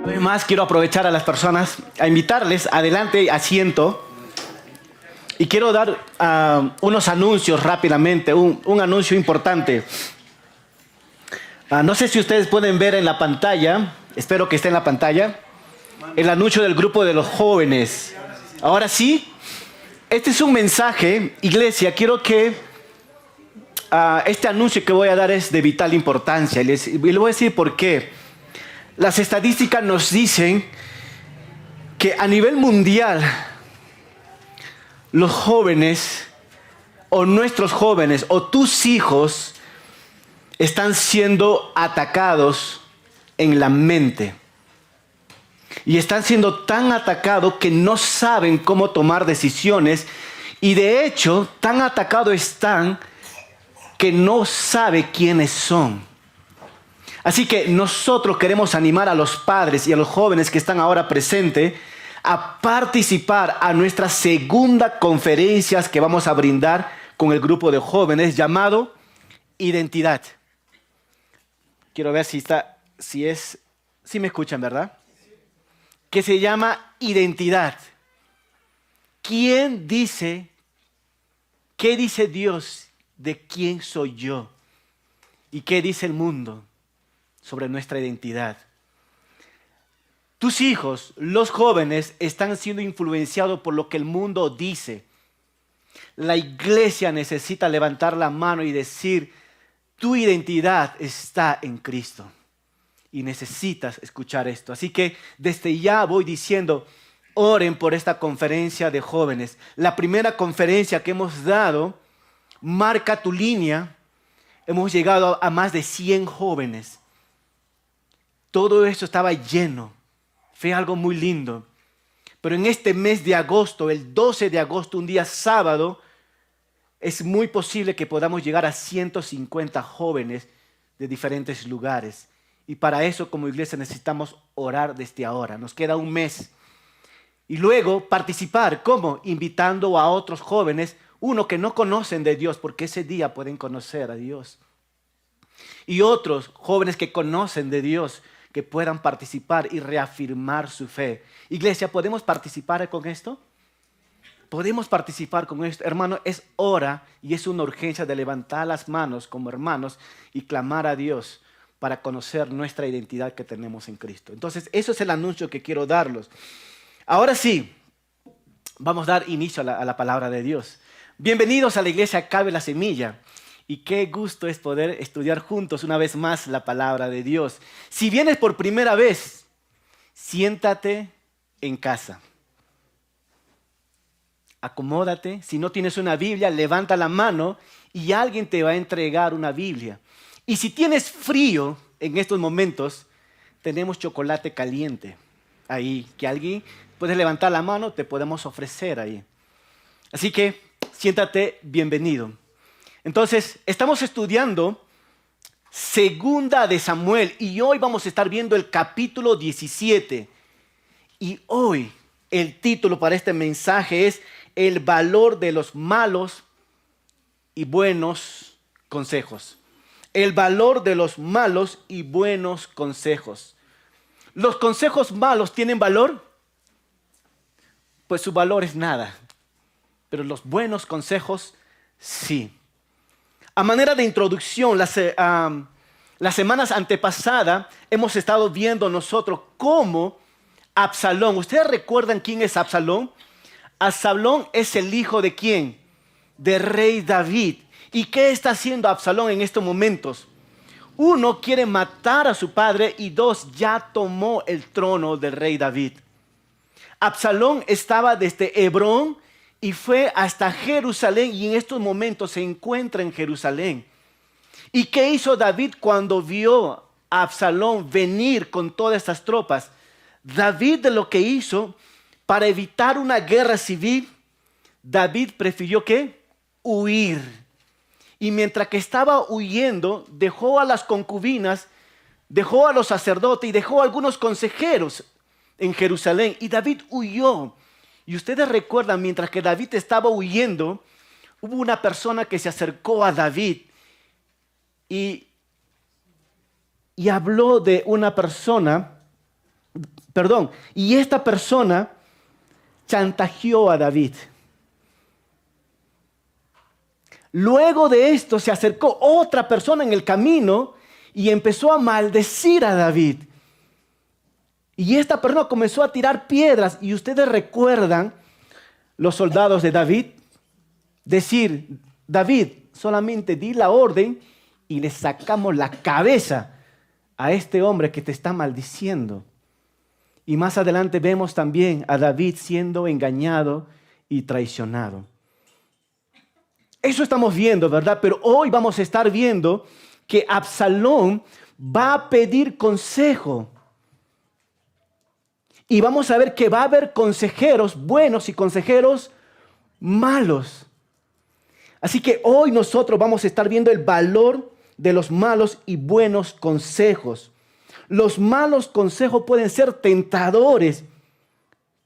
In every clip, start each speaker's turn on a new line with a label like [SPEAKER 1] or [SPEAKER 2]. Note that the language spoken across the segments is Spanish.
[SPEAKER 1] Además, quiero aprovechar a las personas a invitarles adelante, asiento. Y quiero dar unos anuncios rápidamente, un anuncio importante. No sé si ustedes pueden ver en la pantalla, espero que esté en la pantalla, el anuncio del grupo de los jóvenes. Ahora sí, este es un mensaje, iglesia, quiero que este anuncio que voy a dar es de vital importancia. Y les voy a decir por qué. Las estadísticas nos dicen que a nivel mundial, los jóvenes, o nuestros jóvenes, o tus hijos, están siendo atacados en la mente. Y están siendo tan atacados que no saben cómo tomar decisiones. Y de hecho, tan atacados están que no saben quiénes son. Así que nosotros queremos animar a los padres y a los jóvenes que están ahora presentes a participar a nuestra segunda conferencia que vamos a brindar con el grupo de jóvenes llamado Identidad. Quiero ver si me escuchan, ¿verdad? Que se llama Identidad. ¿Qué dice Dios de quién soy yo? ¿Y qué dice el mundo sobre nuestra identidad? Tus hijos, los jóvenes, están siendo influenciados por lo que el mundo dice. La iglesia necesita levantar la mano y decir, tu identidad está en Cristo. Y necesitas escuchar esto. Así que desde ya voy diciendo, oren por esta conferencia de jóvenes. La primera conferencia que hemos dado marca tu línea. Hemos llegado a más de 100 jóvenes. Todo esto estaba lleno. Fue algo muy lindo. Pero en este mes de agosto, el 12 de agosto, un día sábado, es muy posible que podamos llegar a 150 jóvenes de diferentes lugares. Y para eso, como iglesia, necesitamos orar desde ahora. Nos queda un mes. Y luego participar. ¿Cómo? Invitando a otros jóvenes, uno que no conocen de Dios, porque ese día pueden conocer a Dios. Y otros jóvenes que conocen de Dios, que puedan participar y reafirmar su fe. Iglesia, ¿podemos participar con esto? Podemos participar con esto. Hermano, es hora y es una urgencia de levantar las manos como hermanos y clamar a Dios para conocer nuestra identidad que tenemos en Cristo. Entonces, eso es el anuncio que quiero darlos. Ahora sí, vamos a dar inicio a la palabra de Dios. Bienvenidos a la iglesia Cabe la Semilla. Y qué gusto es poder estudiar juntos una vez más la palabra de Dios. Si vienes por primera vez, siéntate en casa. Acomódate. Si no tienes una Biblia, levanta la mano y alguien te va a entregar una Biblia. Y si tienes frío en estos momentos, tenemos chocolate caliente ahí, que alguien puede levantar la mano, te podemos ofrecer ahí. Así que siéntate bienvenido. Entonces, estamos estudiando Segunda de Samuel y hoy vamos a estar viendo el capítulo 17. Y hoy el título para este mensaje es El valor de los malos y buenos consejos. El valor de los malos y buenos consejos. ¿Los consejos malos tienen valor? Pues su valor es nada. Pero los buenos consejos, sí. A manera de introducción, las semanas antepasadas hemos estado viendo nosotros cómo Absalón. ¿Ustedes recuerdan quién es Absalón? Absalón es el hijo de ¿quién? De rey David. ¿Y qué está haciendo Absalón en estos momentos? Uno, quiere matar a su padre y dos, ya tomó el trono del rey David. Absalón estaba desde Hebrón y fue hasta Jerusalén y en estos momentos se encuentra en Jerusalén. ¿Y qué hizo David cuando vio a Absalón venir con todas estas tropas? David, de lo que hizo para evitar una guerra civil, David prefirió ¿qué? Huir. Y mientras que estaba huyendo, dejó a las concubinas, dejó a los sacerdotes y dejó a algunos consejeros en Jerusalén. Y David huyó. Y ustedes recuerdan, mientras que David estaba huyendo, hubo una persona que se acercó a David y habló de una persona Y esta persona chantajeó a David. Luego de esto se acercó otra persona en el camino y empezó a maldecir a David. Y esta persona comenzó a tirar piedras. Y ustedes recuerdan los soldados de David decir: David, solamente di la orden y le sacamos la cabeza a este hombre que te está maldiciendo. Y más adelante vemos también a David siendo engañado y traicionado. Eso estamos viendo, ¿verdad? Pero hoy vamos a estar viendo que Absalón va a pedir consejo. Y vamos a ver que va a haber consejeros buenos y consejeros malos. Así que hoy nosotros vamos a estar viendo el valor de los malos y buenos consejos. Los malos consejos pueden ser tentadores,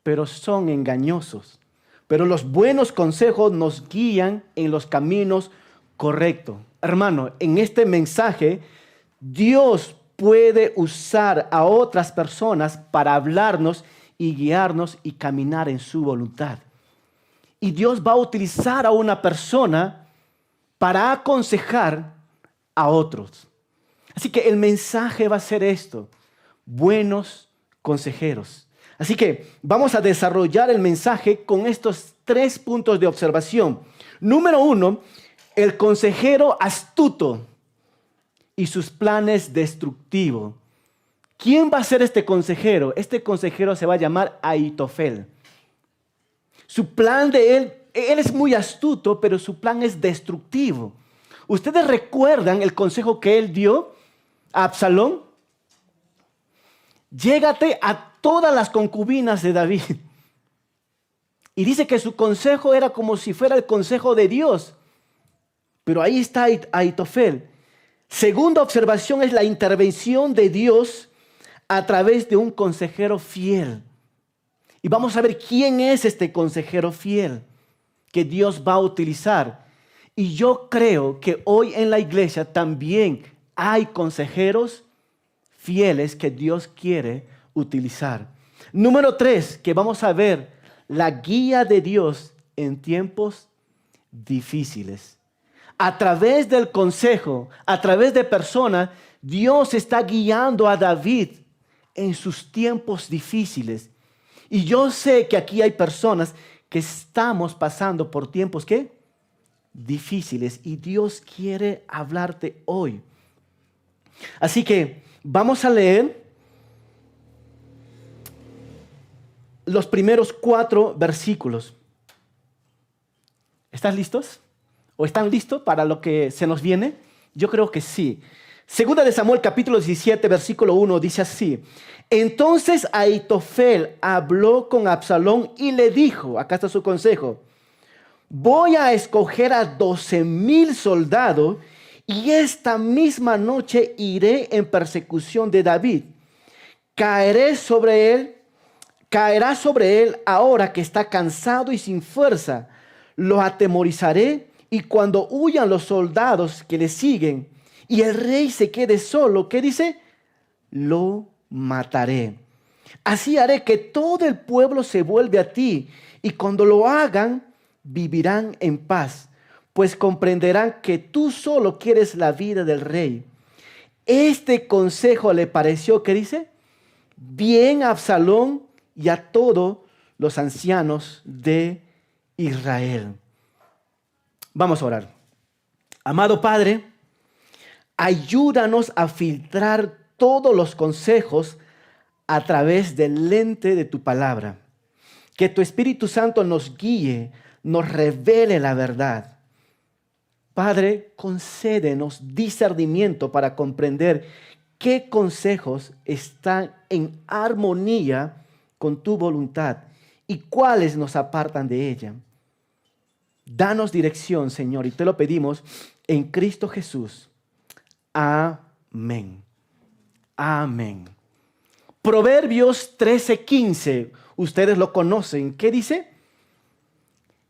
[SPEAKER 1] pero son engañosos. Pero los buenos consejos nos guían en los caminos correctos. Hermano, en este mensaje, Dios puede usar a otras personas para hablarnos y guiarnos y caminar en su voluntad. Y Dios va a utilizar a una persona para aconsejar a otros. Así que el mensaje va a ser esto: buenos consejeros. Así que vamos a desarrollar el mensaje con estos 3 puntos de observación. Número 1, el consejero astuto y sus planes destructivos. ¿Quién va a ser este consejero? Este consejero se va a llamar Ahitofel. Su plan de él es muy astuto, pero su plan es destructivo. ¿Ustedes recuerdan el consejo que él dio a Absalón? Llégate a todas las concubinas de David. Y dice que su consejo era como si fuera el consejo de Dios. Pero ahí está Ahitofel. Segunda observación es la intervención de Dios a través de un consejero fiel. Y vamos a ver quién es este consejero fiel que Dios va a utilizar. Y yo creo que hoy en la iglesia también hay consejeros fieles que Dios quiere utilizar. Número 3, que vamos a ver la guía de Dios en tiempos difíciles. A través del consejo, a través de personas, Dios está guiando a David en sus tiempos difíciles. Y yo sé que aquí hay personas que estamos pasando por tiempos, ¿qué? Difíciles. Y Dios quiere hablarte hoy. Así que vamos a leer los primeros 4 versículos. ¿Están listos? ¿O están listos para lo que se nos viene? Yo creo que sí. Segunda de Samuel, capítulo 17, versículo 1, dice así: Entonces Ahitofel habló con Absalón y le dijo, acá está su consejo: voy a escoger a 12,000 soldados y esta misma noche iré en persecución de David. Caerá sobre él ahora que está cansado y sin fuerza. Lo atemorizaré y cuando huyan los soldados que le siguen y el rey se quede solo, ¿qué dice? Lo mataré. Así haré que todo el pueblo se vuelva a ti y cuando lo hagan vivirán en paz, pues comprenderán que tú solo quieres la vida del rey. Este consejo le pareció, ¿qué dice? Bien a Absalón y a todos los ancianos de Israel. Vamos a orar. Amado Padre, ayúdanos a filtrar todos los consejos a través del lente de tu palabra. Que tu Espíritu Santo nos guíe, nos revele la verdad. Padre, concédenos discernimiento para comprender qué consejos están en armonía con tu voluntad y cuáles nos apartan de ella. Danos dirección, Señor, y te lo pedimos en Cristo Jesús. Amén. Amén. Proverbios 13:15, ustedes lo conocen. ¿Qué dice?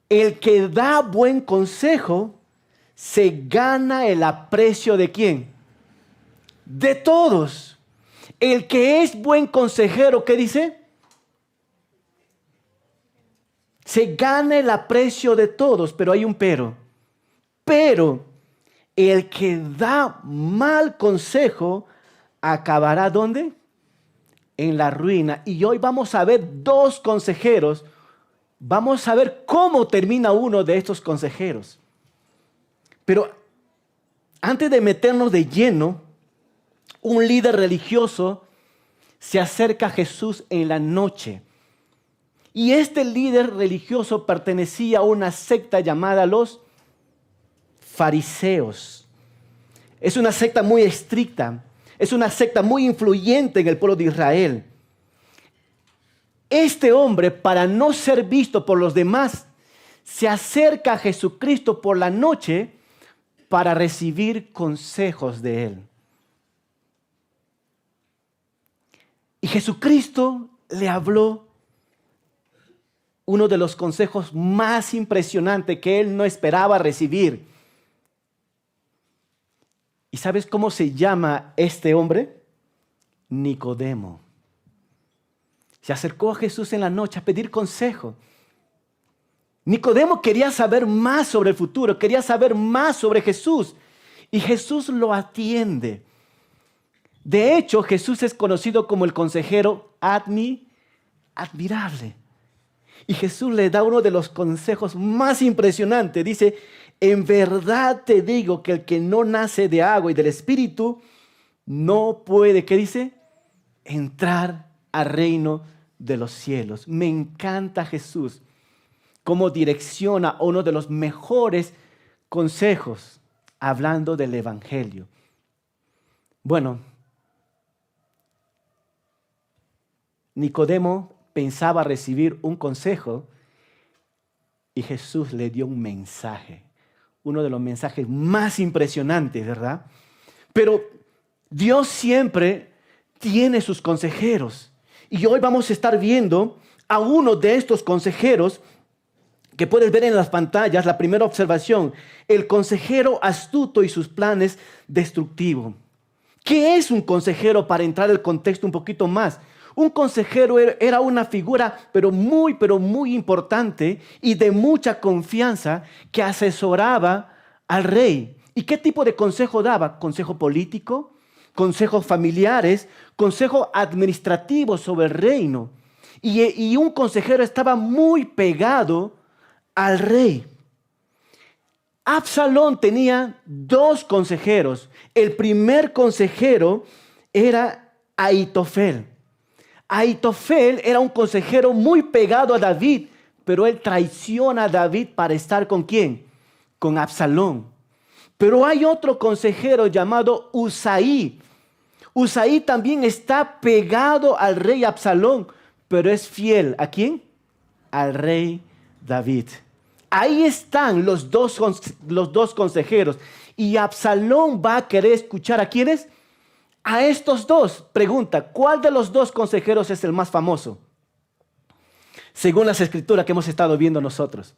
[SPEAKER 1] El que da buen consejo se gana el aprecio ¿de quién? De todos. El que es buen consejero, ¿qué dice? Se gana el aprecio de todos, pero hay un pero. Pero el que da mal consejo acabará ¿dónde? En la ruina. Y hoy vamos a ver dos consejeros. Vamos a ver cómo termina uno de estos consejeros. Pero antes de meternos de lleno, un líder religioso se acerca a Jesús en la noche. Y este líder religioso pertenecía a una secta llamada los fariseos. Es una secta muy estricta. Es una secta muy influyente en el pueblo de Israel. Este hombre, para no ser visto por los demás, se acerca a Jesucristo por la noche para recibir consejos de él. Y Jesucristo le habló uno de los consejos más impresionantes que él no esperaba recibir. ¿Y sabes cómo se llama este hombre? Nicodemo. Se acercó a Jesús en la noche a pedir consejo. Nicodemo quería saber más sobre el futuro, quería saber más sobre Jesús. Y Jesús lo atiende. De hecho, Jesús es conocido como el consejero admirable. Y Jesús le da uno de los consejos más impresionantes. Dice, en verdad te digo que el que no nace de agua y del Espíritu no puede, ¿qué dice? Entrar al reino de los cielos. Me encanta Jesús cómo direcciona uno de los mejores consejos hablando del Evangelio. Bueno, Nicodemo pensaba recibir un consejo y Jesús le dio un mensaje, uno de los mensajes más impresionantes, ¿verdad? Pero Dios siempre tiene sus consejeros y hoy vamos a estar viendo a uno de estos consejeros que puedes ver en las pantallas. La primera observación, el consejero astuto y sus planes destructivos. ¿Qué es un consejero para entrar al contexto un poquito más? Un consejero era una figura pero muy importante y de mucha confianza que asesoraba al rey. ¿Y qué tipo de consejo daba? Consejo político, consejos familiares, consejo administrativo sobre el reino. Y un consejero estaba muy pegado al rey. Absalón tenía dos consejeros. El primer consejero era Ahitofel. Ahitofel era un consejero muy pegado a David, pero él traiciona a David para estar ¿con quién? Con Absalón. Pero hay otro consejero llamado Usaí. Usaí también está pegado al rey Absalón, pero es fiel. ¿A quién? Al rey David. Ahí están los dos consejeros. Y Absalón va a querer escuchar ¿a quiénes? A estos dos. Pregunta, ¿cuál de los dos consejeros es el más famoso? Según las escrituras que hemos estado viendo nosotros.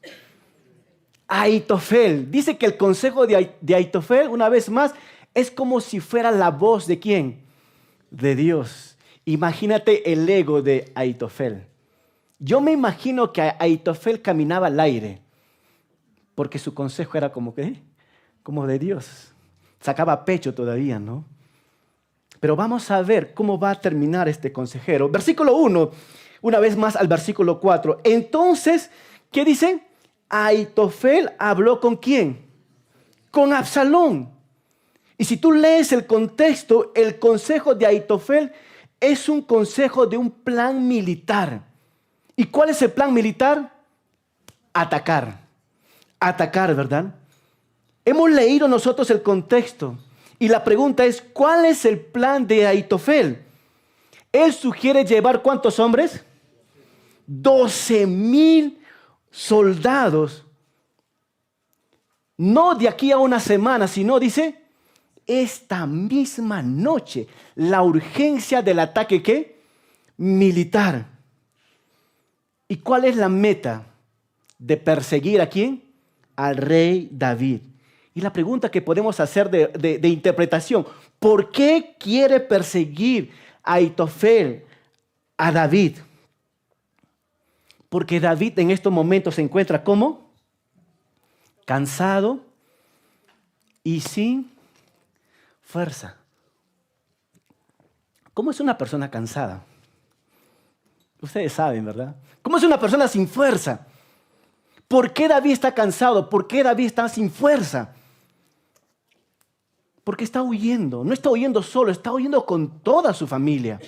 [SPEAKER 1] Ahitofel. Dice que el consejo de Ahitofel, una vez más, es como si fuera la voz ¿de quién? De Dios. Imagínate el ego de Ahitofel. Yo me imagino que Ahitofel caminaba al aire, porque su consejo era como de Dios. Sacaba pecho todavía, ¿no? Pero vamos a ver cómo va a terminar este consejero. Versículo 1, una vez más al versículo 4. Entonces, ¿qué dice? Ahitofel habló ¿con quién? Con Absalón. Y si tú lees el contexto, el consejo de Ahitofel es un consejo de un plan militar. ¿Y cuál es el plan militar? Atacar. Atacar, ¿verdad? Hemos leído nosotros el contexto. Y la pregunta es, ¿cuál es el plan de Ahitofel? Él sugiere llevar ¿cuántos hombres? 12,000 soldados. No de aquí a una semana, sino dice, esta misma noche. La urgencia del ataque, ¿qué? Militar. ¿Y cuál es la meta? De perseguir ¿a quién? Al rey David. Y la pregunta que podemos hacer de interpretación, ¿por qué quiere perseguir Aitofel a David? Porque David en estos momentos se encuentra ¿cómo? Cansado y sin fuerza. ¿Cómo es una persona cansada? Ustedes saben, ¿verdad? ¿Cómo es una persona sin fuerza? ¿Por qué David está cansado? ¿Por qué David está sin fuerza? Porque está huyendo. No está huyendo solo, está huyendo con toda su familia.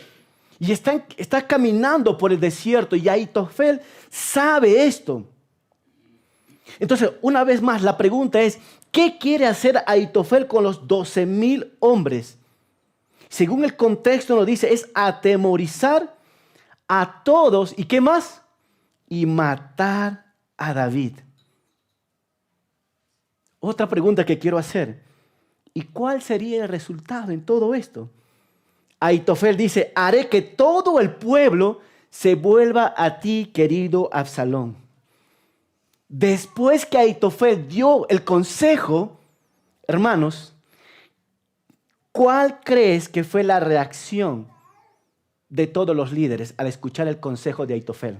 [SPEAKER 1] Y está caminando por el desierto y Aitofel sabe esto. Entonces, una vez más, la pregunta es, ¿qué quiere hacer Aitofel con los 12,000 hombres? Según el contexto nos dice, es atemorizar a todos. ¿Y qué más? Y matar a David. Otra pregunta que quiero hacer. ¿Y cuál sería el resultado en todo esto? Aitofel dice, haré que todo el pueblo se vuelva a ti, querido Absalón. Después que Aitofel dio el consejo, hermanos, ¿cuál crees que fue la reacción de todos los líderes al escuchar el consejo de Aitofel?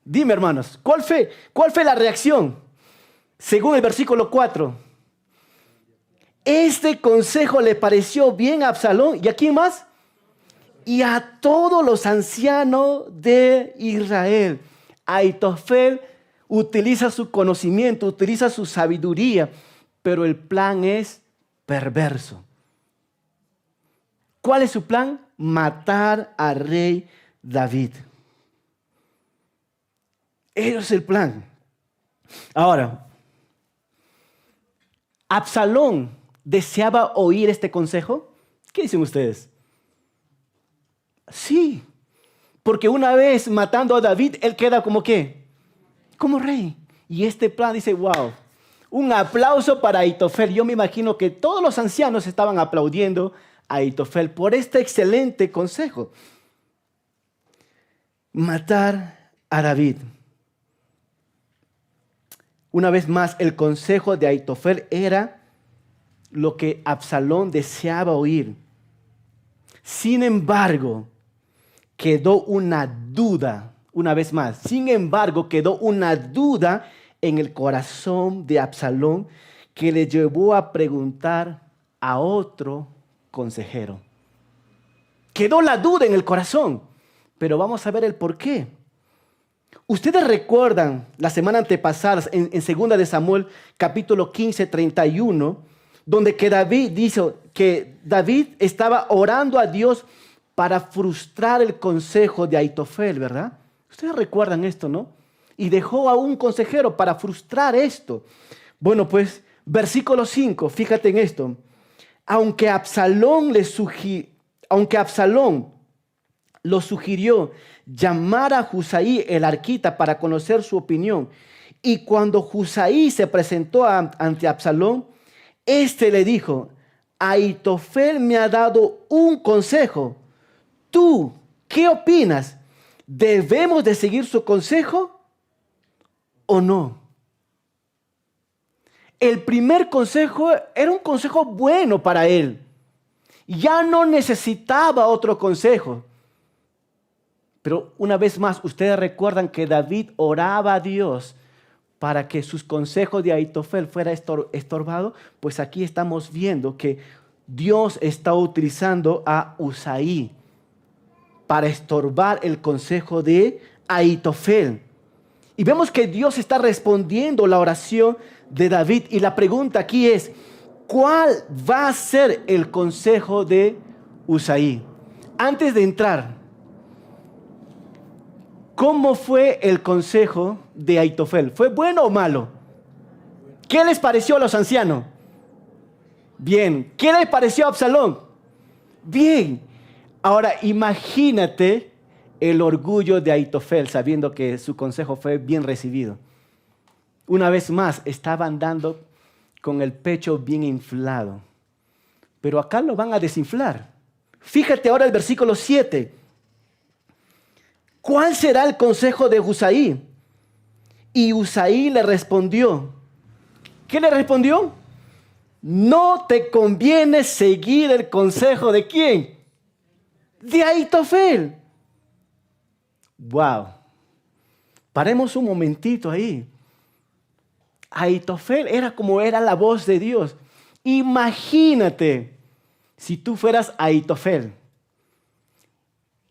[SPEAKER 1] Dime, hermanos, ¿cuál fue la reacción? Según el versículo 4. Este consejo le pareció bien a Absalón. ¿Y a quién más? Y a todos los ancianos de Israel. Aitofel utiliza su conocimiento, utiliza su sabiduría, pero el plan es perverso. ¿Cuál es su plan? Matar al rey David. Ese es el plan. Ahora, ¿Absalón deseaba oír este consejo? ¿Qué dicen ustedes? Sí, porque una vez matando a David, él queda como ¿qué? Como rey. Y este plan dice, wow, un aplauso para Aitofel. Yo me imagino que todos los ancianos estaban aplaudiendo a Aitofel por este excelente consejo. Matar a David. Una vez más, el consejo de Aitofel era lo que Absalón deseaba oír. Sin embargo, quedó una duda, una vez más, sin embargo, quedó una duda en el corazón de Absalón que le llevó a preguntar a otro consejero. Quedó la duda en el corazón, pero vamos a ver el por qué. Ustedes recuerdan la semana antepasada en 2 de Samuel capítulo 15, 31, donde que David dice que David estaba orando a Dios para frustrar el consejo de Aitofel, ¿verdad? Ustedes recuerdan esto, ¿no? Y dejó a un consejero para frustrar esto. Bueno, pues, versículo 5, fíjate en esto. Aunque Absalón lo sugirió llamar a Husaí el arquita para conocer su opinión, y cuando Husaí se presentó ante Absalón, éste le dijo, Aitofel me ha dado un consejo. ¿Tú qué opinas? ¿Debemos de seguir su consejo o no? El primer consejo era un consejo bueno para él. Ya no necesitaba otro consejo. Pero una vez más, ustedes recuerdan que David oraba a Dios para que sus consejos de Aitofel fuera estorbado. Pues aquí estamos viendo que Dios está utilizando a Husaí para estorbar el consejo de Aitofel. Y vemos que Dios está respondiendo la oración de David. Y la pregunta aquí es, ¿cuál va a ser el consejo de Husaí? Antes de entrar, ¿cómo fue el consejo de Aitofel? ¿Fue bueno o malo? ¿Qué les pareció a los ancianos? Bien. ¿Qué les pareció a Absalón? Bien. Ahora imagínate el orgullo de Aitofel sabiendo que su consejo fue bien recibido. Una vez más, estaba andando con el pecho bien inflado. Pero acá lo van a desinflar. Fíjate ahora el versículo 7. ¿Cuál será el consejo de Husaí? Y Husaí le respondió. ¿Qué le respondió? no te conviene seguir el consejo ¿de quién? De Ahitofel. Wow. Paremos un momentito ahí. Ahitofel era como era la voz de Dios. Imagínate si tú fueras Ahitofel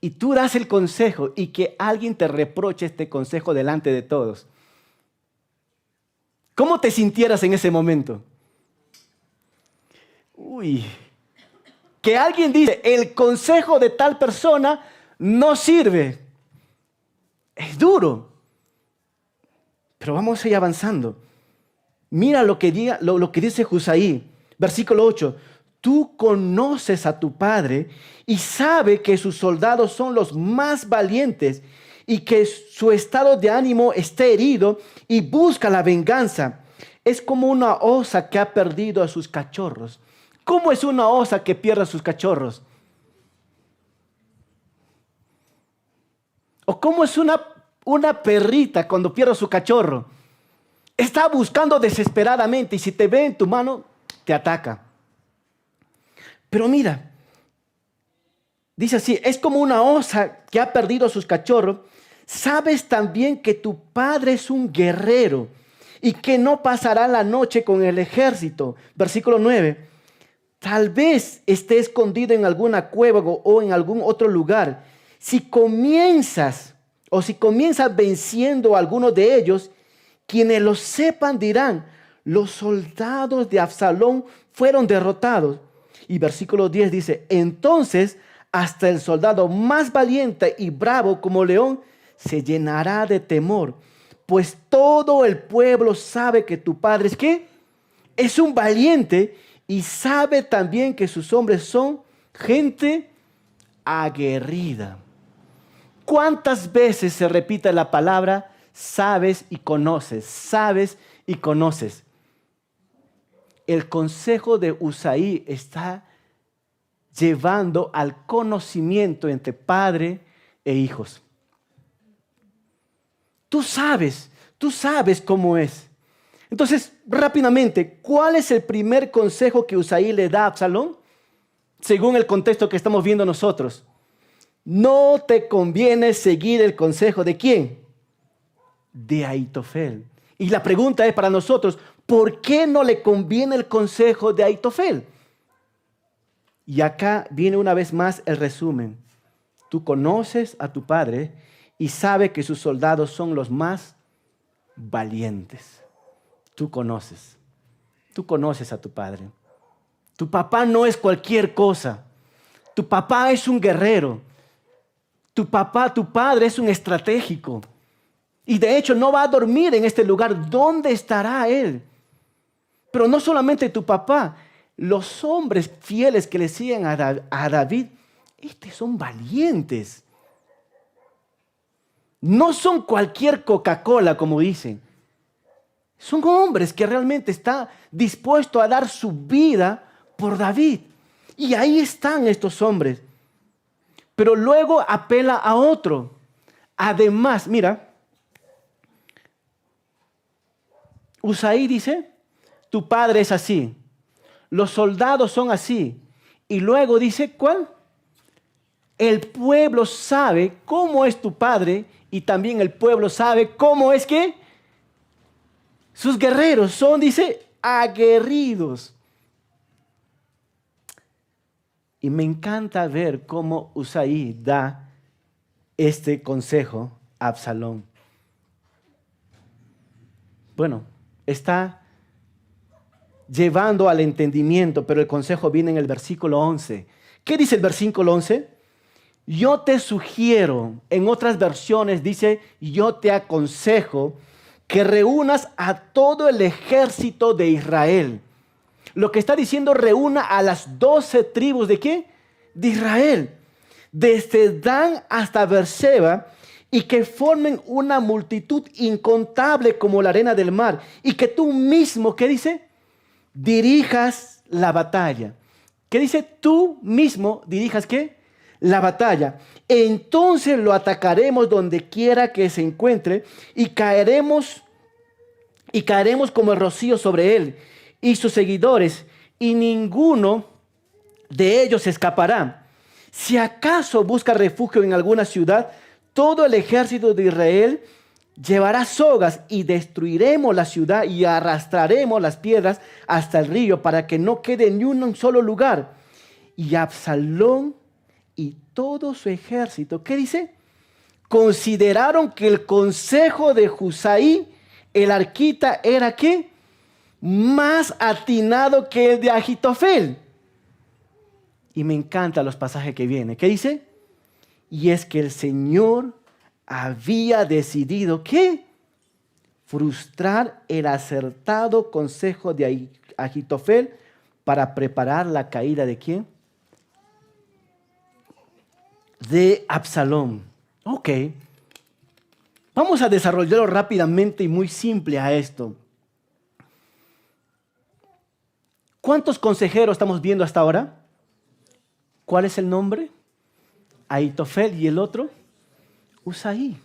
[SPEAKER 1] y tú das el consejo y que alguien te reproche este consejo delante de todos. ¿Cómo te sintieras en ese momento? Uy, que alguien dice, el consejo de tal persona no sirve. Es duro. Pero vamos a ir avanzando. Mira lo que dice Husaí, versículo 8. Tú conoces a tu padre y sabe que sus soldados son los más valientes y que su estado de ánimo está herido y busca la venganza. Es como una osa que ha perdido a sus cachorros. ¿Cómo es una osa que pierde a sus cachorros? ¿O cómo es una perrita cuando pierde a su cachorro? Está buscando desesperadamente y si te ve en tu mano, te ataca. Pero mira, dice así, es como una osa que ha perdido a sus cachorros. Sabes también que tu padre es un guerrero y que no pasará la noche con el ejército. Versículo 9. Tal vez esté escondido en alguna cueva o en algún otro lugar. Si comienzas venciendo a algunos de ellos, quienes lo sepan dirán, los soldados de Absalón fueron derrotados. Y versículo 10 dice, entonces hasta el soldado más valiente y bravo como león se llenará de temor, pues todo el pueblo sabe que tu padre es ¿qué? Es un valiente y sabe también que sus hombres son gente aguerrida. ¿Cuántas veces se repite la palabra sabes y conoces? Sabes y conoces. El consejo de Husaí está llevando al conocimiento entre padre e hijos. Tú sabes cómo es. Entonces, rápidamente, ¿cuál es el primer consejo que Husaí le da a Absalón? Según el contexto que estamos viendo nosotros. No te conviene seguir el consejo ¿de quién? De Ahitofel. Y la pregunta es para nosotros, ¿por qué no le conviene el consejo de Ahitofel? Y acá viene una vez más el resumen. Tú conoces a tu padre y sabes que sus soldados son los más valientes. Tú conoces a tu padre. Tu papá no es cualquier cosa. Tu papá es un guerrero. Tu padre es un estratégico. Y de hecho no va a dormir en este lugar. ¿Dónde estará él? Pero no solamente tu papá. Los hombres fieles que le siguen a David, estos son valientes. No son cualquier Coca-Cola, como dicen. Son hombres que realmente están dispuestos a dar su vida por David. Y ahí están estos hombres. Pero luego apela a otro. Además, mira, Husaí dice, tu padre es así. Los soldados son así. Y luego dice, ¿cuál? El pueblo sabe cómo es tu padre y también el pueblo sabe cómo es que sus guerreros son, dice, aguerridos. Y me encanta ver cómo Husaí da este consejo a Absalón. Bueno, está llevando al entendimiento, pero el consejo viene en el versículo 11. ¿Qué dice el versículo 11? Yo te sugiero, en otras versiones dice, yo te aconsejo que reúnas a todo el ejército de Israel. Lo que está diciendo, reúna a las 12 tribus ¿de qué? De Israel. Desde Dan hasta Beerseba, y que formen una multitud incontable como la arena del mar. Y que tú mismo, ¿qué dice? Dirijas la batalla. ¿Qué dice? Tú mismo dirijas ¿qué? La batalla. Entonces lo atacaremos donde quiera que se encuentre y caeremos como el rocío sobre él y sus seguidores, y ninguno de ellos escapará. Si acaso busca refugio en alguna ciudad, todo el ejército de Israel llevará sogas y destruiremos la ciudad y arrastraremos las piedras hasta el río para que no quede ni un solo lugar. Y Absalón y todo su ejército, ¿qué dice? Consideraron que el consejo de Husai, el arquita, era ¿qué? Más atinado que el de Ahitofel. Y me encantan los pasajes que vienen. ¿Qué dice? Y es que el Señor había decidido ¿qué? Frustrar el acertado consejo de Ahitofel para preparar la caída de ¿quién? De Absalón. Ok. Vamos a desarrollarlo rápidamente y muy simple a esto. ¿Cuántos consejeros estamos viendo hasta ahora? ¿Cuál es el nombre? Ahitofel, y el otro, Husai.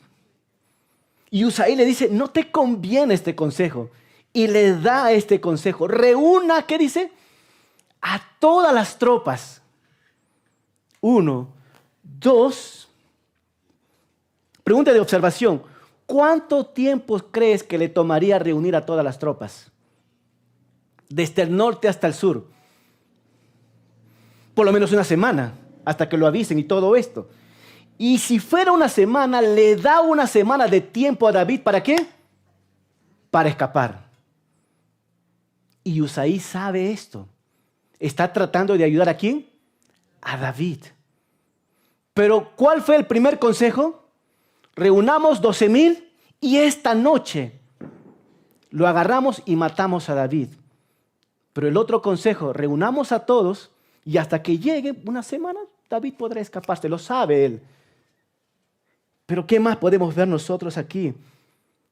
[SPEAKER 1] Y Husai le dice, no te conviene este consejo. Y le da este consejo. Reúna, ¿qué dice? A todas las tropas. 1, 2. Pregunta de observación. ¿Cuánto tiempo crees que le tomaría reunir a todas las tropas? Desde el norte hasta el sur. Por lo menos una semana, hasta que lo avisen y todo esto. Y si fuera una semana, le da una semana de tiempo a David, ¿para qué? Para escapar. Y Husai sabe esto. Está tratando de ayudar ¿a quién? A David. Pero ¿cuál fue el primer consejo? Reunamos 12,000 y esta noche lo agarramos y matamos a David. Pero el otro consejo, reunamos a todos y hasta que llegue una semana, David podrá escaparse, lo sabe él. Pero ¿qué más podemos ver nosotros aquí?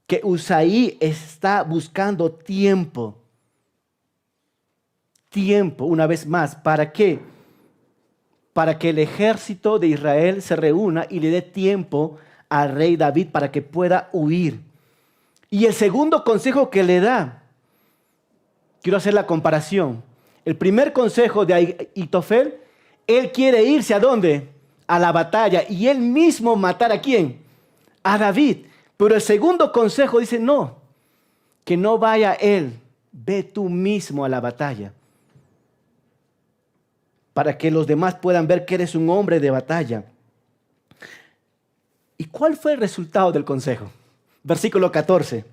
[SPEAKER 1] Que Husai está buscando tiempo. Tiempo, una vez más, ¿para qué? Para que el ejército de Israel se reúna y le dé tiempo al rey David para que pueda huir. Y el segundo consejo que le da, quiero hacer la comparación. El primer consejo de Ahitofel, él quiere irse ¿a dónde? A la batalla y él mismo matar ¿a quién? A David. Pero el segundo consejo dice no, que no vaya él, ve tú mismo a la batalla. Para que los demás puedan ver que eres un hombre de batalla. ¿Y cuál fue el resultado del consejo? Versículo 14.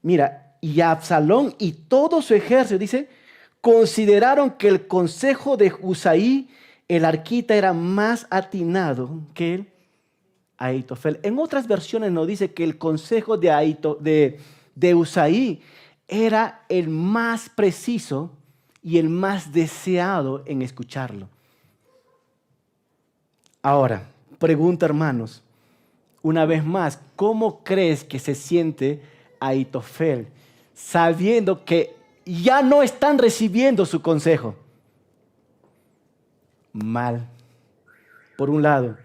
[SPEAKER 1] Mira, y Absalón y todo su ejército, dice, consideraron que el consejo de Husai, el arquita, era más atinado que el Ahitofel. En otras versiones nos dice que el consejo de Husai era el más preciso y el más deseado en escucharlo. Ahora, pregunta hermanos, una vez más, ¿cómo crees que se siente Ahitofel sabiendo que ya no están recibiendo su consejo? Mal, por un lado.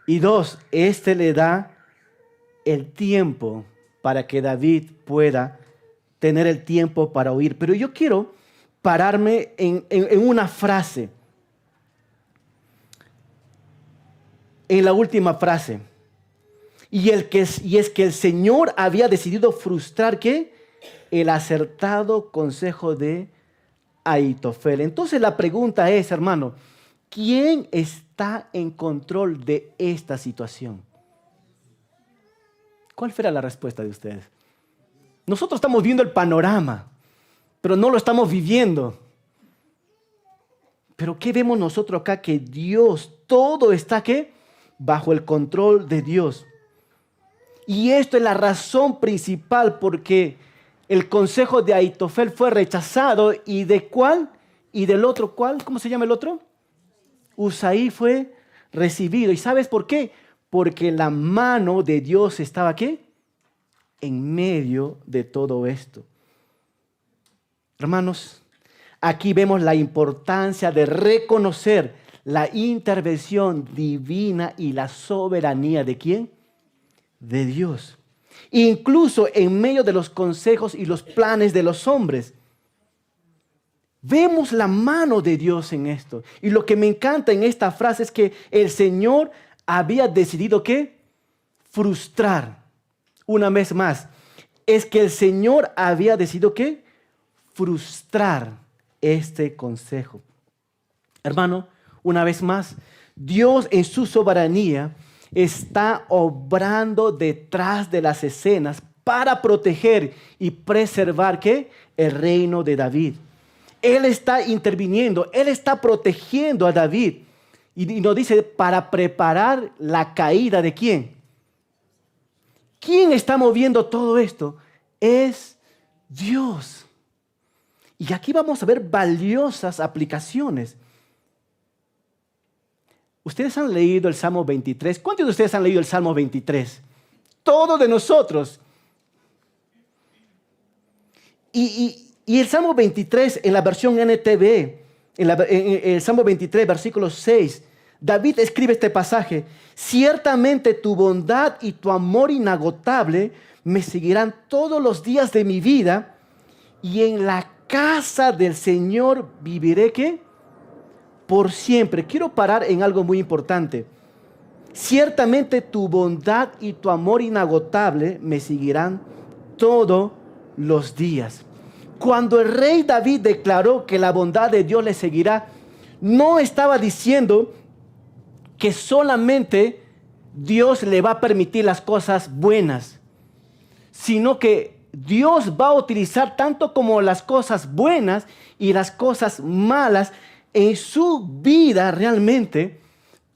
[SPEAKER 1] Y dos, este le da el tiempo para que David pueda tener el tiempo para oír. Pero yo quiero pararme en una frase. En la última frase. Y es que el Señor había decidido frustrar ¿qué? El acertado consejo de Ahitofel. Entonces la pregunta es, hermano, ¿quién está en control de esta situación? ¿Cuál será la respuesta de ustedes? Nosotros estamos viendo el panorama, pero no lo estamos viviendo. Pero ¿qué vemos nosotros acá? Que Dios, todo está ¿qué? Bajo el control de Dios. Y esto es la razón principal porque el consejo de Ahitofel fue rechazado. ¿Y de cuál? ¿Y del otro cuál? ¿Cómo se llama el otro? Husai fue recibido. ¿Y sabes por qué? Porque la mano de Dios estaba ¿qué? En medio de todo esto. Hermanos, aquí vemos la importancia de reconocer la intervención divina y la soberanía ¿de quién? De Dios. Incluso en medio de los consejos y los planes de los hombres. Vemos la mano de Dios en esto. Y lo que me encanta en esta frase es que el Señor había decidido ¿qué? Frustrar. Una vez más, es que el Señor había decidido ¿qué? Frustrar este consejo. Hermano, una vez más, Dios en su soberanía está obrando detrás de las escenas para proteger y preservar ¿qué? El reino de David. Él está interviniendo, Él está protegiendo a David. Y nos dice, para preparar la caída ¿de quién? ¿Quién está moviendo todo esto? Es Dios. Y aquí vamos a ver valiosas aplicaciones. ¿Ustedes han leído el Salmo 23? ¿Cuántos de ustedes han leído el Salmo 23? Todos de nosotros. Y el Salmo 23 en la versión NTV, en el Salmo 23, versículo 6, David escribe este pasaje: ciertamente tu bondad y tu amor inagotable me seguirán todos los días de mi vida, y en la casa del Señor viviré ¿qué? Por siempre. Quiero parar en algo muy importante. Ciertamente tu bondad y tu amor inagotable me seguirán todos los días. Cuando el rey David declaró que la bondad de Dios le seguirá, no estaba diciendo que solamente Dios le va a permitir las cosas buenas, sino que Dios va a utilizar tanto como las cosas buenas y las cosas malas en su vida realmente,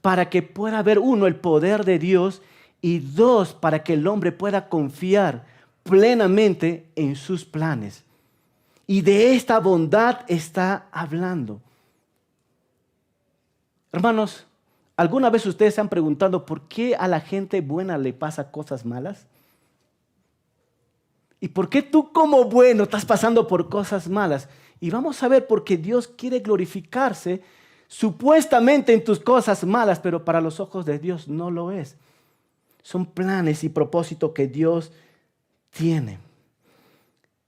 [SPEAKER 1] para que pueda ver, uno, el poder de Dios, y dos, para que el hombre pueda confiar plenamente en sus planes. Y de esta bondad está hablando. Hermanos, ¿alguna vez ustedes se han preguntado por qué a la gente buena le pasa cosas malas? ¿Y por qué tú como bueno estás pasando por cosas malas? Y vamos a ver por qué Dios quiere glorificarse supuestamente en tus cosas malas, pero para los ojos de Dios no lo es. Son planes y propósitos que Dios tiene.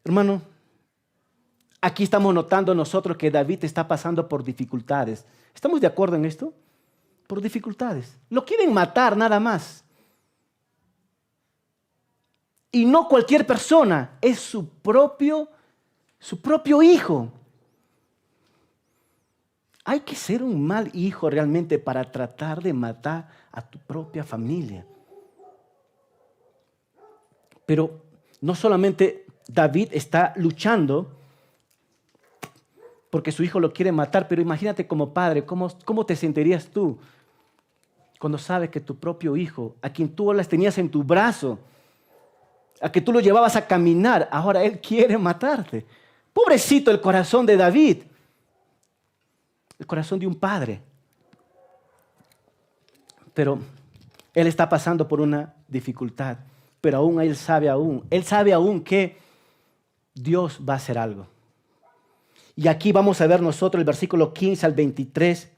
[SPEAKER 1] Hermano, aquí estamos notando nosotros que David está pasando por dificultades. ¿Estamos de acuerdo en esto? Por dificultades. Lo quieren matar nada más. Y no cualquier persona, es su propio hijo. Hay que ser un mal hijo realmente para tratar de matar a tu propia familia. Pero no solamente David está luchando porque su hijo lo quiere matar, pero imagínate como padre, ¿cómo te sentirías tú cuando sabes que tu propio hijo, a quien tú las tenías en tu brazo, a que tú lo llevabas a caminar, ahora él quiere matarte? Pobrecito el corazón de David, el corazón de un padre. Pero él está pasando por una dificultad, pero aún él sabe aún que Dios va a hacer algo. Y aquí vamos a ver nosotros el versículo 15 al 23,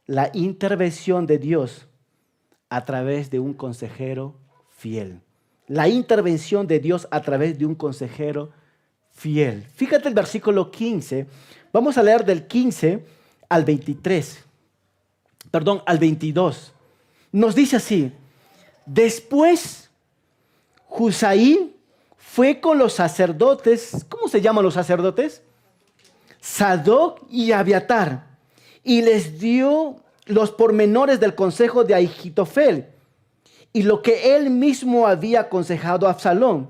[SPEAKER 1] la intervención de Dios a través de un consejero fiel. La intervención de Dios a través de un consejero fiel. Fíjate el versículo 15. Vamos a leer del 15 al 23. Al 22. Nos dice así: después Husai fue con los sacerdotes. ¿Cómo se llaman los sacerdotes? Sadoc y Abiatar. Y les dio los pormenores del consejo de Ahitofel y lo que él mismo había aconsejado a Absalón.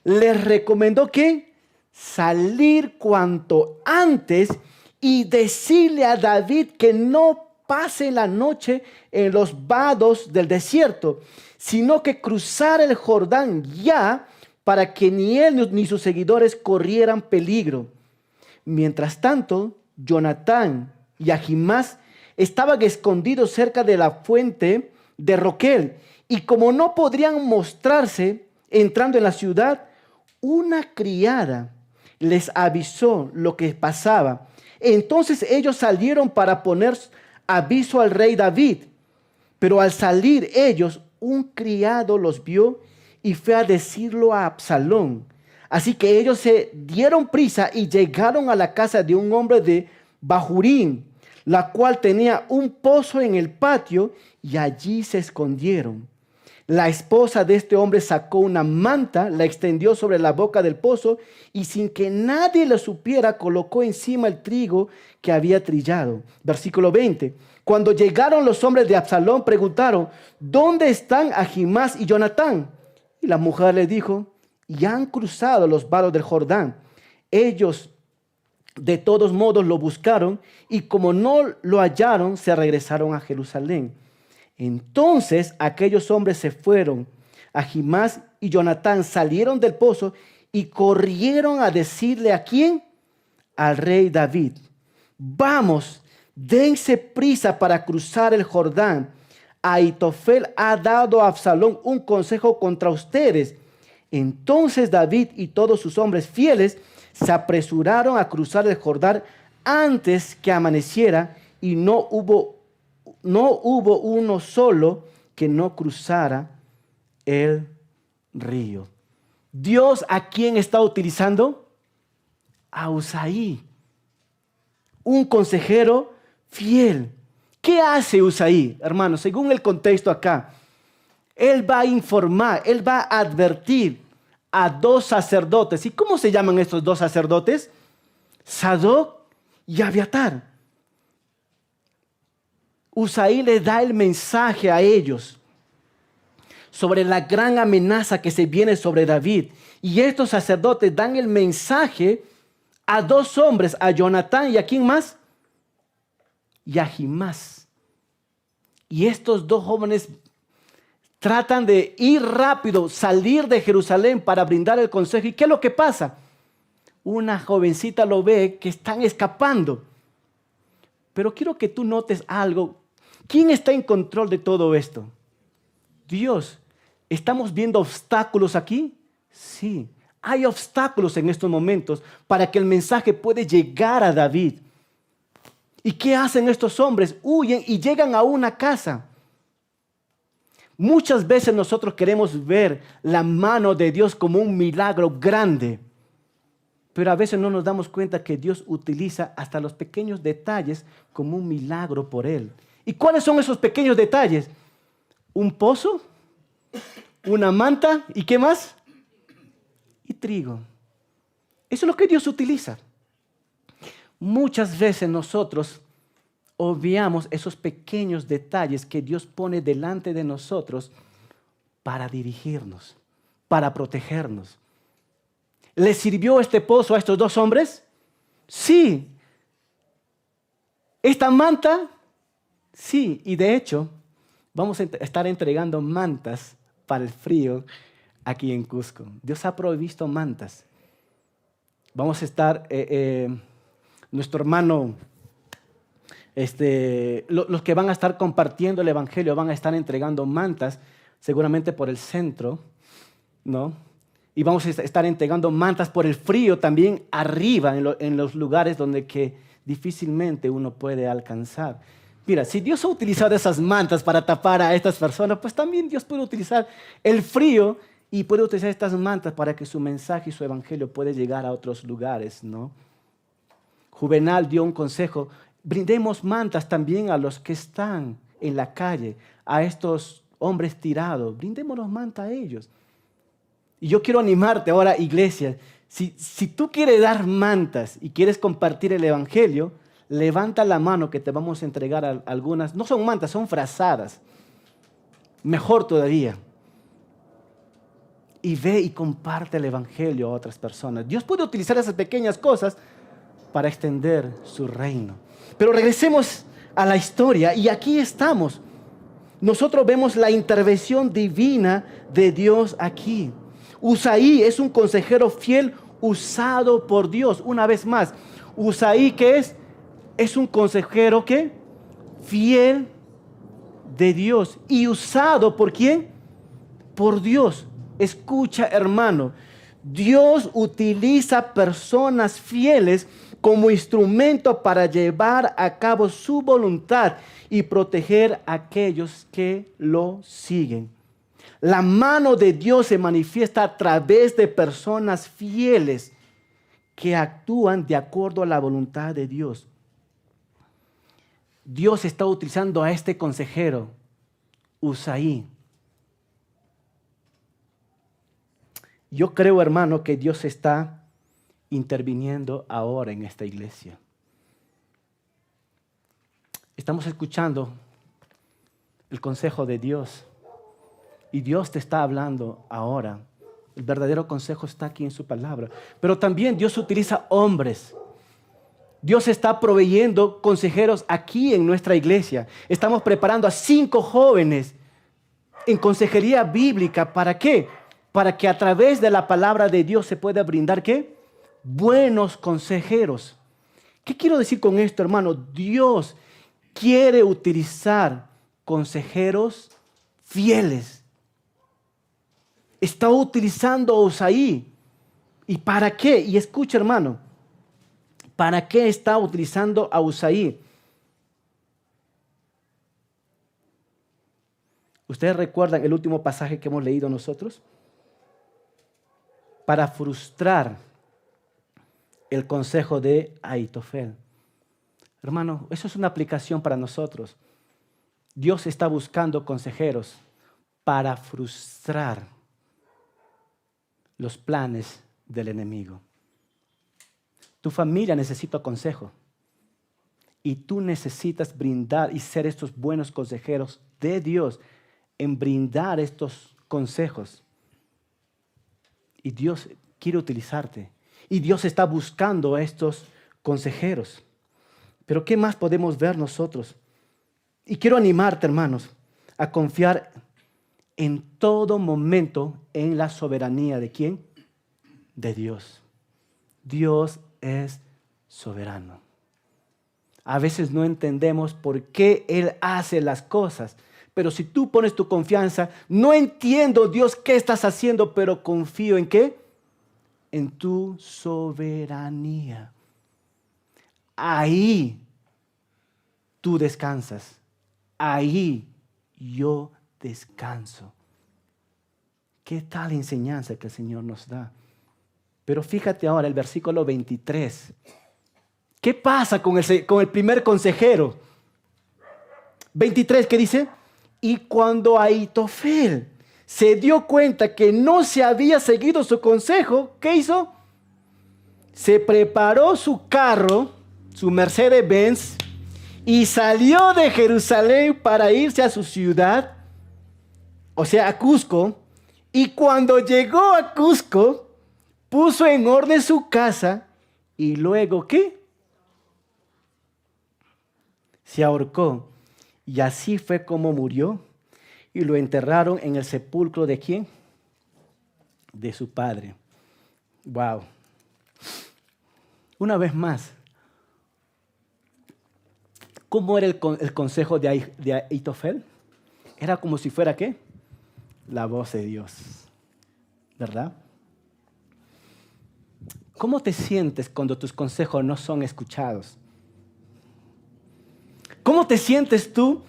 [SPEAKER 1] Les recomendó que salir cuanto antes y decirle a David que no pase la noche en los vados del desierto, sino que cruzara el Jordán ya, para que ni él ni sus seguidores corrieran peligro. Mientras tanto, Jonatán y Ahimás estaban escondidos cerca de la fuente de Roquel, y como no podrían mostrarse entrando en la ciudad, una criada les avisó lo que pasaba. Entonces ellos salieron para poner aviso al rey David. Pero al salir ellos, un criado los vio y fue a decirlo a Absalón.
[SPEAKER 2] Así que ellos se dieron prisa y llegaron a la casa de un hombre de Bahurín, la cual tenía un pozo en el patio, y allí se escondieron. La esposa de este hombre sacó una manta, la extendió sobre la boca del pozo y sin que nadie lo supiera colocó encima el trigo que había trillado. Versículo 20. Cuando llegaron los hombres de Absalón preguntaron: ¿dónde están Ahimás y Jonatán? Y la mujer le dijo: y han cruzado los vados del Jordán. Ellos de todos modos lo buscaron y como no lo hallaron, se regresaron a Jerusalén. Entonces aquellos hombres se fueron. Ahimás y Jonatán salieron del pozo y corrieron a decirle ¿a quién? Al rey David: vamos, dense prisa para cruzar el Jordán. Ahitofel ha dado a Absalón un consejo contra ustedes. Entonces David y todos sus hombres fieles se apresuraron a cruzar el Jordán antes que amaneciera, y no hubo uno solo que no cruzara el río. ¿Dios a quién está utilizando? A Usaí, un consejero fiel. ¿Qué hace Usaí, hermanos? Según el contexto acá, él va a informar, él va a advertir a dos sacerdotes. ¿Y cómo se llaman estos dos sacerdotes? Sadoc y Abiatar. Usaí le da el mensaje a ellos sobre la gran amenaza que se viene sobre David. Y estos sacerdotes dan el mensaje a dos hombres, a Jonatán y ¿a quién más? Y a Ahimás. Y estos dos jóvenes tratan de ir rápido, salir de Jerusalén para brindar el consejo. ¿Y qué es lo que pasa? Una jovencita lo ve que están escapando. Pero quiero que tú notes algo. ¿Quién está en control de todo esto? Dios. ¿Estamos viendo obstáculos aquí? Sí. Hay obstáculos en estos momentos para que el mensaje pueda llegar a David. ¿Y qué hacen estos hombres? Huyen y llegan a una casa. Muchas veces nosotros queremos ver la mano de Dios como un milagro grande, pero a veces no nos damos cuenta que Dios utiliza hasta los pequeños detalles como un milagro por Él. ¿Y cuáles son esos pequeños detalles? Un pozo, una manta y ¿qué más? Y trigo. Eso es lo que Dios utiliza. Muchas veces nosotros obviamos esos pequeños detalles que Dios pone delante de nosotros para dirigirnos, para protegernos. ¿Les sirvió este pozo a estos dos hombres? Sí. ¿Esta manta? Sí. Y de hecho, vamos a estar entregando mantas para el frío aquí en Cusco. Dios ha provisto mantas. Vamos a estar, nuestro hermano, los que van a estar compartiendo el evangelio van a estar entregando mantas, seguramente por el centro, ¿no? Y vamos a estar entregando mantas por el frío también arriba, en los lugares donde que difícilmente uno puede alcanzar. Mira, si Dios ha utilizado esas mantas para tapar a estas personas, pues también Dios puede utilizar el frío y puede utilizar estas mantas para que su mensaje y su evangelio pueda llegar a otros lugares, ¿no? Juvenal dio un consejo: brindemos mantas también a los que están en la calle, a estos hombres tirados, brindémonos mantas a ellos. Y yo quiero animarte ahora, iglesia, si tú quieres dar mantas y quieres compartir el evangelio, levanta la mano que te vamos a entregar algunas. No son mantas, son frazadas. Mejor todavía. Y ve y comparte el evangelio a otras personas. Dios puede utilizar esas pequeñas cosas para extender su reino. Pero regresemos a la historia y aquí estamos. Nosotros vemos la intervención divina de Dios aquí. Usaí es un consejero fiel usado por Dios. Una vez más, Usaí, ¿qué es? Es un consejero, ¿qué? Fiel de Dios. ¿Y usado por quién? Por Dios. Escucha, hermano, Dios utiliza personas fieles como instrumento para llevar a cabo su voluntad y proteger a aquellos que lo siguen. La mano de Dios se manifiesta a través de personas fieles que actúan de acuerdo a la voluntad de Dios. Dios está utilizando a este consejero, Usaí. Yo creo, hermano, que Dios está interviniendo ahora en esta iglesia. Estamos escuchando el consejo de Dios y Dios te está hablando ahora. El verdadero consejo está aquí en su palabra. Pero también Dios utiliza hombres. Dios está proveyendo consejeros aquí en nuestra iglesia. Estamos preparando a 5 jóvenes en consejería bíblica. ¿Para qué? Para que a través de la palabra de Dios se pueda brindar, ¿qué? Buenos consejeros. ¿Qué quiero decir con esto, hermano? Dios quiere utilizar consejeros fieles. Está utilizando a Usaí. ¿Y para qué? Y escucha, hermano, ¿para qué está utilizando a Usaí? ¿Ustedes recuerdan el último pasaje que hemos leído nosotros? Para frustrar el consejo de Ahitofel. Hermano, eso es una aplicación para nosotros. Dios está buscando consejeros para frustrar los planes del enemigo. Tu familia necesita consejo y tú necesitas brindar y ser estos buenos consejeros de Dios en brindar estos consejos. Y Dios quiere utilizarte y Dios está buscando a estos consejeros. Pero ¿qué más podemos ver nosotros? Y quiero animarte, hermanos, a confiar en todo momento en la soberanía ¿de quién? De Dios. Dios es soberano. A veces no entendemos por qué Él hace las cosas, pero si tú pones tu confianza, no entiendo, Dios, qué estás haciendo, pero confío en ¿qué? En tu soberanía. Ahí tú descansas. Ahí yo descanso. ¿Qué tal enseñanza que el Señor nos da? Pero fíjate ahora el versículo 23. ¿Qué pasa con el primer consejero? 23, ¿qué dice? Y cuando Ahitofel se dio cuenta que no se había seguido su consejo, ¿qué hizo? Se preparó su carro, su Mercedes-Benz, y salió de Jerusalén para irse a su ciudad, o sea, a Cusco. Y cuando llegó a Cusco, puso en orden su casa y luego, ¿qué? Se ahorcó. Y así fue como murió. Y lo enterraron en el sepulcro ¿de quién? De su padre. Wow. Una vez más, ¿cómo era el consejo de Ahitofel? Era como si fuera ¿qué? La voz de Dios, ¿verdad? ¿Cómo te sientes cuando tus consejos no son escuchados? ¿Cómo te sientes tú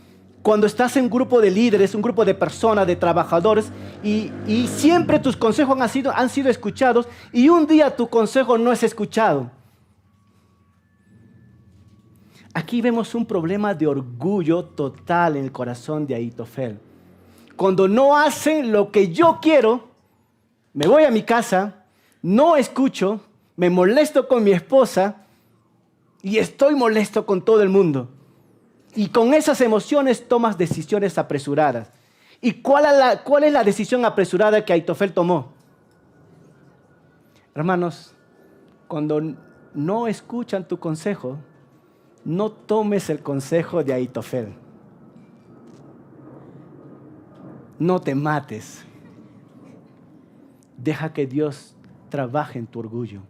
[SPEAKER 2] cuando estás en un grupo de líderes, un grupo de personas, de trabajadores, y siempre tus consejos han sido escuchados y un día tu consejo no es escuchado? Aquí vemos un problema de orgullo total en el corazón de Ahitofel. Cuando no hacen lo que yo quiero, me voy a mi casa, no escucho, me molesto con mi esposa y estoy molesto con todo el mundo. Y con esas emociones tomas decisiones apresuradas. ¿Y cuál es la decisión apresurada que Ahitofel tomó? Hermanos, cuando no escuchan tu consejo, no tomes el consejo de Ahitofel. No te mates. Deja que Dios trabaje en tu orgullo.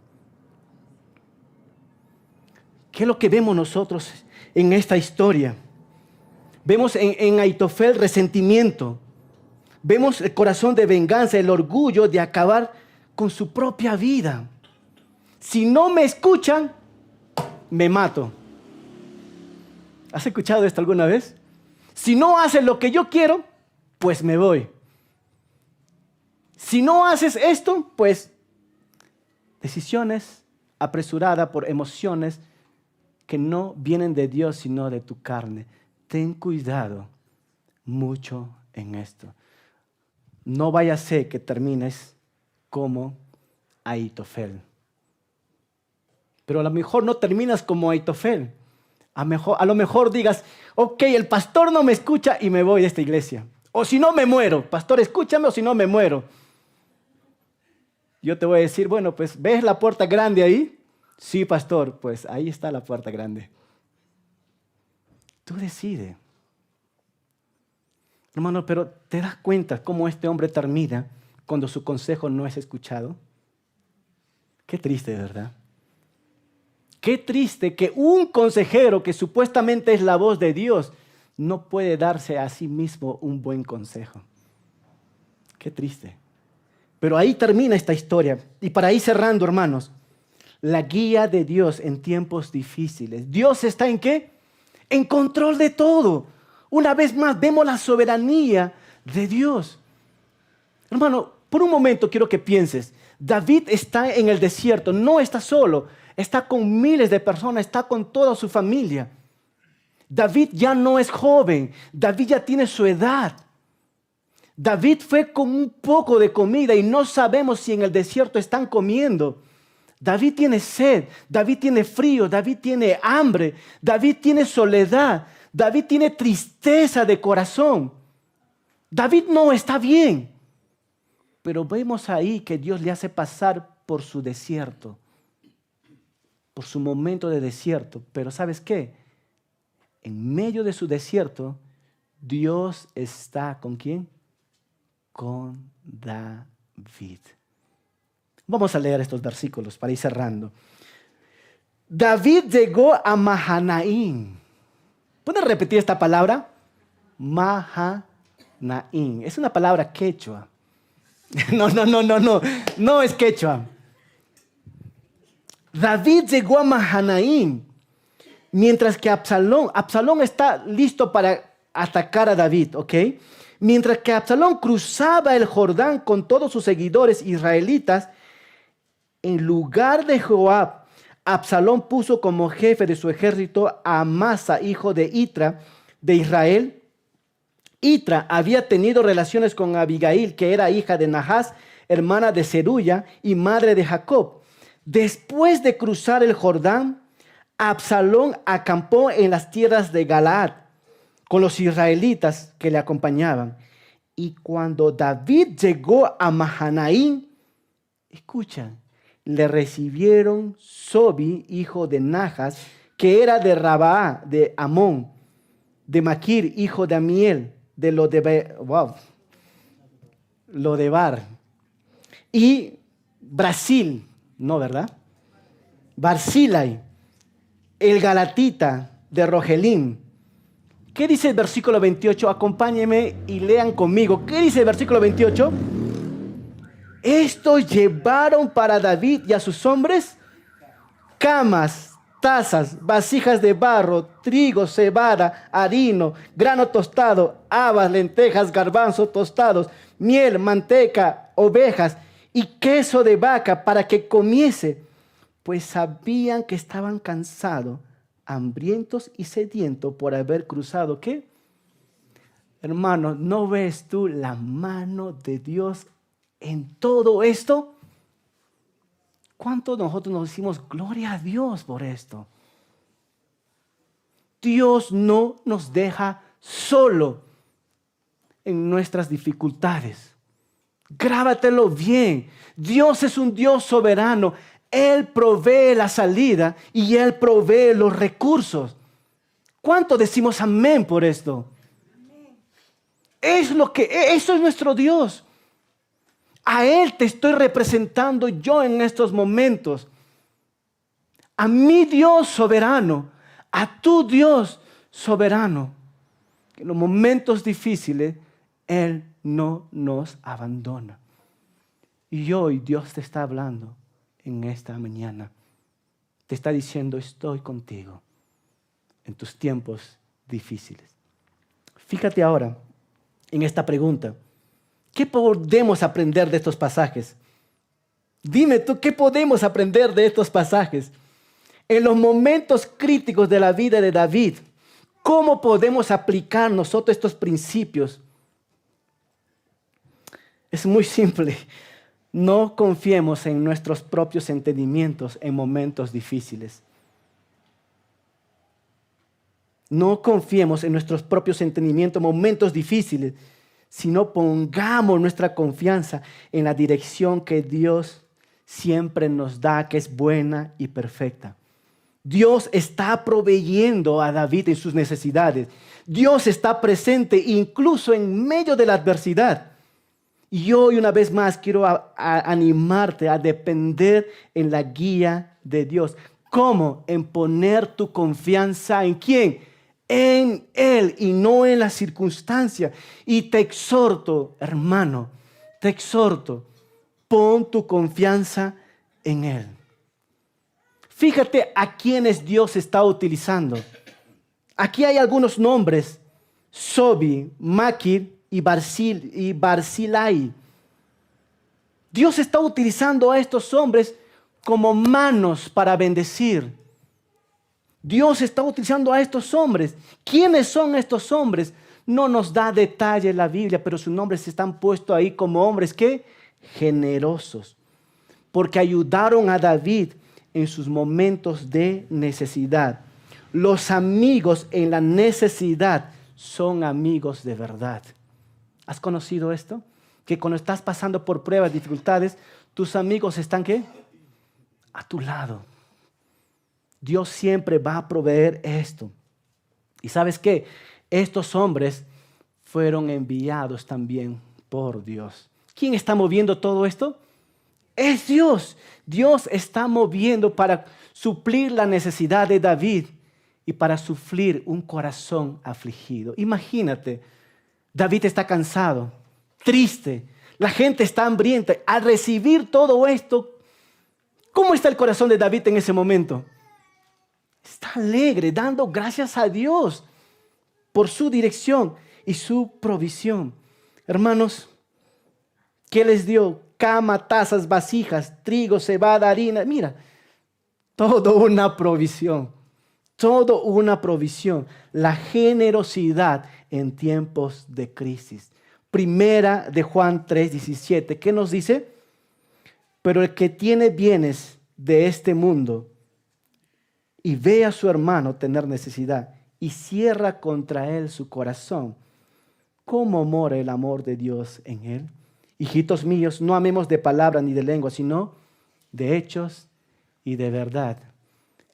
[SPEAKER 2] ¿Qué es lo que vemos nosotros en esta historia? Vemos en Ahitofel resentimiento. Vemos el corazón de venganza, el orgullo de acabar con su propia vida. Si no me escuchan, me mato. ¿Has escuchado esto alguna vez? Si no hacen lo que yo quiero, pues me voy. Si no haces esto, pues decisiones apresuradas por emociones que no vienen de Dios, sino de tu carne. Ten cuidado mucho en esto. No vaya a ser que termines como Ahitofel. Pero a lo mejor no terminas como Ahitofel. A lo mejor digas, ok, el pastor no me escucha y me voy de esta iglesia. O si no me muero, pastor, escúchame, o si no me muero. Yo te voy a decir, bueno, pues, ¿ves la puerta grande ahí? Sí, pastor, pues ahí está la puerta grande. Tú decides. Hermano, pero ¿te das cuenta cómo este hombre termina cuando su consejo no es escuchado? Qué triste, ¿verdad? Qué triste que un consejero que supuestamente es la voz de Dios no puede darse a sí mismo un buen consejo. Qué triste. Pero ahí termina esta historia. Y para ir cerrando, hermanos, la guía de Dios en tiempos difíciles. ¿Dios está en qué? En control de todo. Una vez más vemos la soberanía de Dios. Hermano, por un momento quiero que pienses. David está en el desierto, no está solo, está con miles de personas, está con toda su familia. David ya no es joven, David ya tiene su edad. David fue con un poco de comida y no sabemos si en el desierto están comiendo. David tiene sed, David tiene frío, David tiene hambre, David tiene soledad, David tiene tristeza de corazón. David no está bien. Pero vemos ahí que Dios le hace pasar por su desierto, por su momento de desierto. Pero ¿sabes qué? En medio de su desierto, Dios está ¿con quién? Con David. Vamos a leer estos versículos para ir cerrando. David llegó a Mahanaim. ¿Pueden repetir esta palabra? Mahanaim. Es una palabra quechua. No es quechua. David llegó a Mahanaim, mientras que Absalón está listo para atacar a David, ¿ok? Mientras que Absalón cruzaba el Jordán con todos sus seguidores israelitas, en lugar de Joab, Absalón puso como jefe de su ejército a Amasa, hijo de Itra, de Israel. Itra había tenido relaciones con Abigail, que era hija de Nahas, hermana de Zeruya y madre de Jacob. Después de cruzar el Jordán, Absalón acampó en las tierras de Galaad con los israelitas que le acompañaban. Y cuando David llegó a Mahanaim, escuchan, le recibieron Sobi, hijo de Nahas, que era de Rabaa, de Amón, de Maquir, hijo de Amiel, de Lodebar, y Brasil, no, ¿verdad? Barzillai, el galatita de Rogelim. ¿Qué dice el versículo 28? Acompáñenme y lean conmigo. ¿Qué dice el versículo 28? Estos llevaron para David y a sus hombres camas, tazas, vasijas de barro, trigo, cebada, harino, grano tostado, habas, lentejas, garbanzos tostados, miel, manteca, ovejas y queso de vaca para que comiese, pues sabían que estaban cansados, hambrientos y sedientos por haber cruzado, ¿qué? Hermano, ¿no ves tú la mano de Dios en todo esto? ¿Cuántos de nosotros nos decimos gloria a Dios por esto? Dios no nos deja solo en nuestras dificultades. Grábatelo bien. Dios es un Dios soberano. Él provee la salida y Él provee los recursos. ¿Cuánto decimos amén por esto? Eso es nuestro Dios. A Él te estoy representando yo en estos momentos. A mi Dios soberano, a tu Dios soberano. En los momentos difíciles, Él no nos abandona. Y hoy Dios te está hablando en esta mañana. Te está diciendo, estoy contigo en tus tiempos difíciles. Fíjate ahora en esta pregunta. ¿Qué podemos aprender de estos pasajes? Dime tú, ¿qué podemos aprender de estos pasajes? En los momentos críticos de la vida de David, ¿cómo podemos aplicar nosotros estos principios? Es muy simple. No confiemos en nuestros propios entendimientos en momentos difíciles. No confiemos en nuestros propios entendimientos en momentos difíciles, sino pongamos nuestra confianza en la dirección que Dios siempre nos da, que es buena y perfecta. Dios está proveyendo a David en sus necesidades. Dios está presente incluso en medio de la adversidad. Y hoy una vez más quiero animarte a depender en la guía de Dios. ¿Cómo? En poner tu confianza ¿en quién? En Él y no en las circunstancias. Y te exhorto, hermano, te exhorto, pon tu confianza en Él. Fíjate a quienes Dios está utilizando. Aquí hay algunos nombres: Sobi, Maquir y Barzillai. Dios está utilizando a estos hombres como manos para bendecir. Dios está utilizando a estos hombres. ¿Quiénes son estos hombres? No nos da detalle la Biblia, pero sus nombres están puestos ahí como hombres que generosos, porque ayudaron a David en sus momentos de necesidad. Los amigos en la necesidad son amigos de verdad. ¿Has conocido esto? Que cuando estás pasando por pruebas, dificultades, tus amigos están ¿qué? A tu lado. Dios siempre va a proveer esto. ¿Y sabes qué? Estos hombres fueron enviados también por Dios. ¿Quién está moviendo todo esto? Es Dios. Dios está moviendo para suplir la necesidad de David y para suplir un corazón afligido. Imagínate, David está cansado, triste, la gente está hambrienta. Al recibir todo esto, ¿cómo está el corazón de David en ese momento? Está alegre, dando gracias a Dios por su dirección y su provisión. Hermanos, ¿qué les dio? Cama, tazas, vasijas, trigo, cebada, harina. Mira, todo una provisión. Todo una provisión. La generosidad en tiempos de crisis. Primera de Juan 3:17. ¿Qué nos dice? Pero el que tiene bienes de este mundo y ve a su hermano tener necesidad y cierra contra él su corazón, ¿cómo mora el amor de Dios en él? Hijitos míos, no amemos de palabra ni de lengua, sino de hechos y de verdad.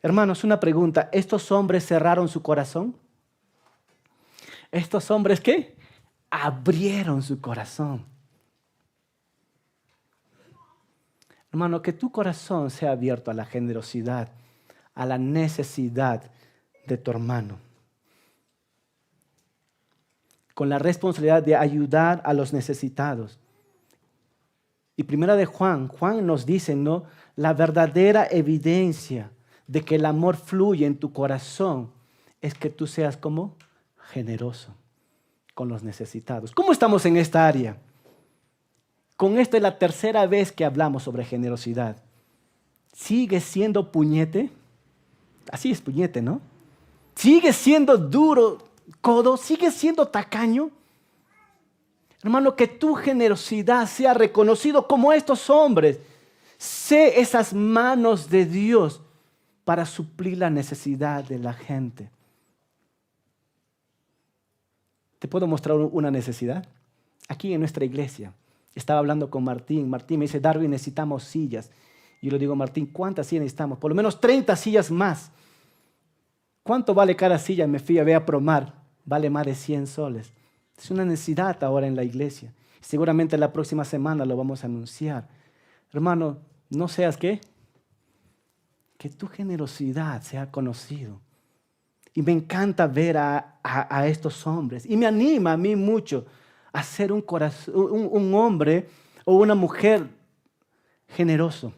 [SPEAKER 2] Hermanos, una pregunta: ¿estos hombres cerraron su corazón? ¿Estos hombres qué? Abrieron su corazón. Hermano, que tu corazón sea abierto a la generosidad, a la necesidad de tu hermano, con la responsabilidad de ayudar a los necesitados. Y primera de Juan nos dice, ¿no?, la verdadera evidencia de que el amor fluye en tu corazón es que tú seas como generoso con los necesitados. ¿Cómo estamos en esta área? Con esto es la tercera vez que hablamos sobre generosidad. ¿Sigue siendo puñete? Así es puñete, ¿no? ¿Sigue siendo duro, codo? ¿Sigue siendo tacaño? Hermano, que tu generosidad sea reconocido como estos hombres. Sé esas manos de Dios para suplir la necesidad de la gente. ¿Te puedo mostrar una necesidad? Aquí en nuestra iglesia. Estaba hablando con Martín. Martín me dice, Darwin, necesitamos sillas. Y yo le digo, Martín, ¿cuántas sillas necesitamos? Por lo menos 30 sillas más. ¿Cuánto vale cada silla? Me fui a ver a Promar. Vale más de 100 soles. Es una necesidad ahora en la iglesia. Seguramente la próxima semana lo vamos a anunciar. Hermano, no seas ¿qué? Que tu generosidad sea conocido. Y me encanta ver a estos hombres. Y me anima a mí mucho a ser un hombre o una mujer generoso.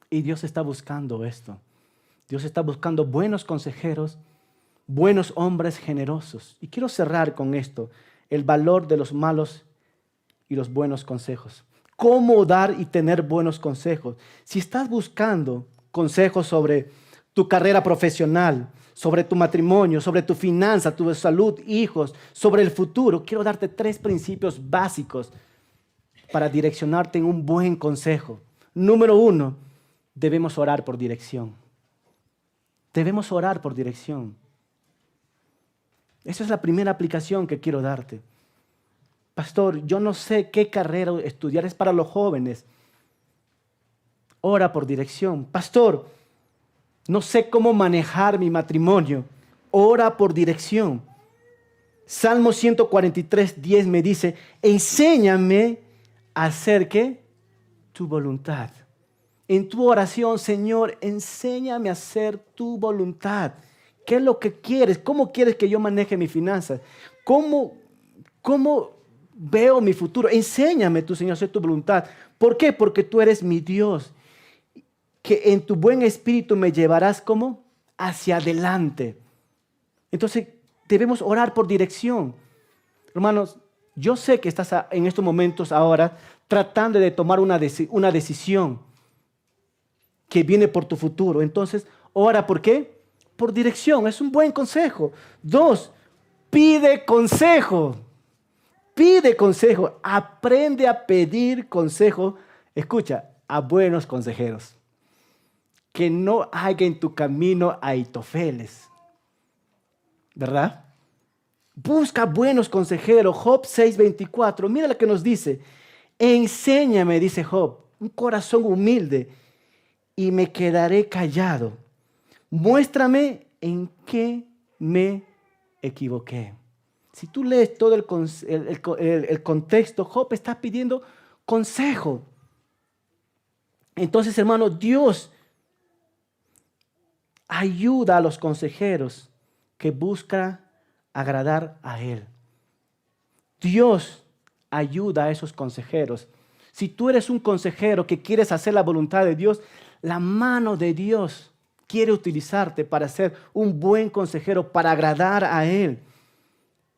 [SPEAKER 2] Y Dios está buscando esto. Dios está buscando buenos consejeros, buenos hombres generosos. Y quiero cerrar con esto. el valor de los malos y los buenos consejos. ¿Cómo dar y tener buenos consejos? Si estás buscando consejos sobre tu carrera profesional, sobre tu matrimonio, sobre tu finanza, tu salud, hijos, sobre el futuro, quiero darte 3 principios básicos para direccionarte en un buen consejo. Número 1, debemos orar por dirección. Debemos orar por dirección. Esa es la primera aplicación que quiero darte. Pastor, yo no sé qué carrera estudiar, es para los jóvenes. Ora por dirección. Pastor, no sé cómo manejar mi matrimonio. Ora por dirección. Salmo 143:10 me dice, enséñame a hacer ¿qué? Tu voluntad. En tu oración, Señor, enséñame a hacer tu voluntad. ¿Qué es lo que quieres? ¿Cómo quieres que yo maneje mis finanzas? ¿Cómo veo mi futuro? Enséñame tú, Señor, a hacer tu voluntad. ¿Por qué? Porque tú eres mi Dios. Que en tu buen espíritu me llevarás ¿cómo? Hacia adelante. Entonces debemos orar por dirección. Hermanos, yo sé que estás en estos momentos ahora tratando de tomar una decisión que viene por tu futuro. Entonces, ora ¿por qué? Por dirección. Es un buen consejo. 2, pide consejo. Pide consejo. Aprende a pedir consejo. Escucha, a buenos consejeros. Que no haya en tu camino aitofeles. ¿Verdad? Busca buenos consejeros. Job 6:24. Mira lo que nos dice. Enséñame, dice Job, un corazón humilde y me quedaré callado. Muéstrame en qué me equivoqué. Si tú lees todo el contexto, Job está pidiendo consejo. Entonces, hermano, Dios ayuda a los consejeros que buscan agradar a Él. Dios ayuda a esos consejeros. Si tú eres un consejero que quieres hacer la voluntad de Dios, la mano de Dios quiere utilizarte para ser un buen consejero, para agradar a Él.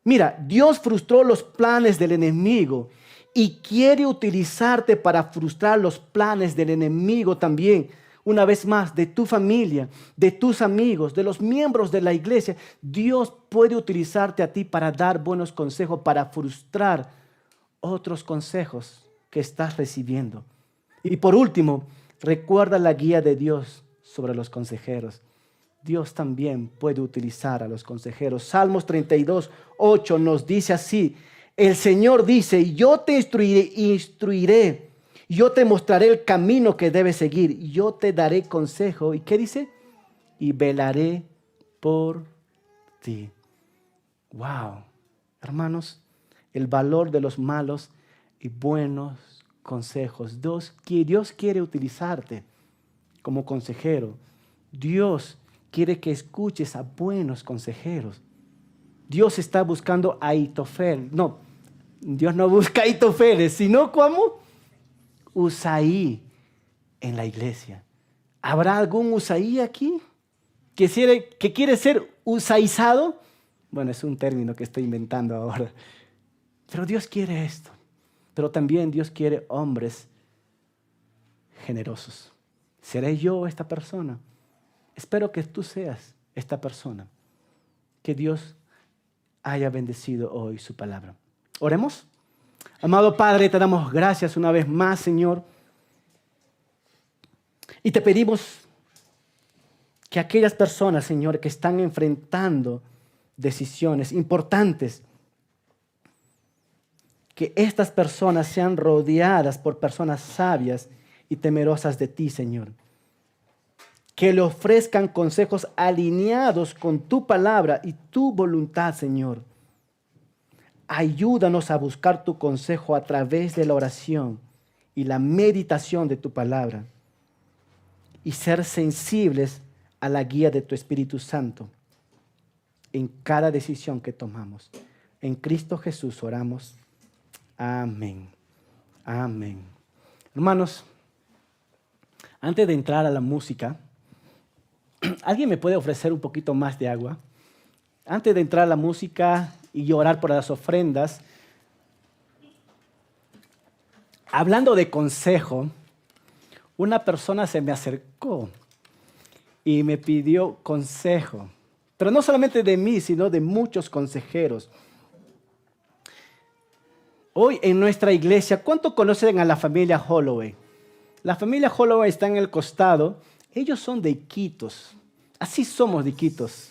[SPEAKER 2] Mira, Dios frustró los planes del enemigo y quiere utilizarte para frustrar los planes del enemigo también. Una vez más, de tu familia, de tus amigos, de los miembros de la iglesia. Dios puede utilizarte a ti para dar buenos consejos, para frustrar otros consejos que estás recibiendo. Y por último, recuerda la guía de Dios sobre los consejeros. Dios también puede utilizar a los consejeros. Salmos 32:8 nos dice así. El Señor dice, yo te instruiré. Yo te mostraré el camino que debes seguir. Yo te daré consejo. ¿Y qué dice? Y velaré por ti. Wow. Hermanos, el valor de los malos y buenos consejos. Dios quiere utilizarte como consejero. Dios quiere que escuches a buenos consejeros. Dios está buscando a Aitofel. No, Dios no busca a Aitofeles, sino ¿cómo? Usaí en la iglesia. ¿Habrá algún Usaí aquí que quiere ser usaizado? Bueno, es un término que estoy inventando ahora. Pero Dios quiere esto. Pero también Dios quiere hombres generosos. ¿Seré yo esta persona? Espero que tú seas esta persona. Que Dios haya bendecido hoy su palabra. Oremos. Amado Padre, te damos gracias una vez más, Señor. Y te pedimos que aquellas personas, Señor, que están enfrentando decisiones importantes, que estas personas sean rodeadas por personas sabias y temerosas de ti, Señor. Que le ofrezcan consejos alineados con tu palabra y tu voluntad, Señor. Ayúdanos a buscar tu consejo a través de la oración y la meditación de tu palabra y ser sensibles a la guía de tu Espíritu Santo en cada decisión que tomamos. En Cristo Jesús oramos. Amén. Amén. Hermanos, antes de entrar a la música, ¿alguien me puede ofrecer un poquito más de agua? Antes de entrar a la música,
[SPEAKER 1] y orar por las ofrendas. Hablando de consejo, una persona se me acercó y me pidió consejo, pero no solamente de mí, sino de muchos consejeros. Hoy en nuestra iglesia, ¿cuánto conocen a la familia Holloway? La familia Holloway está en el costado. Ellos son de Iquitos. Así somos de Iquitos.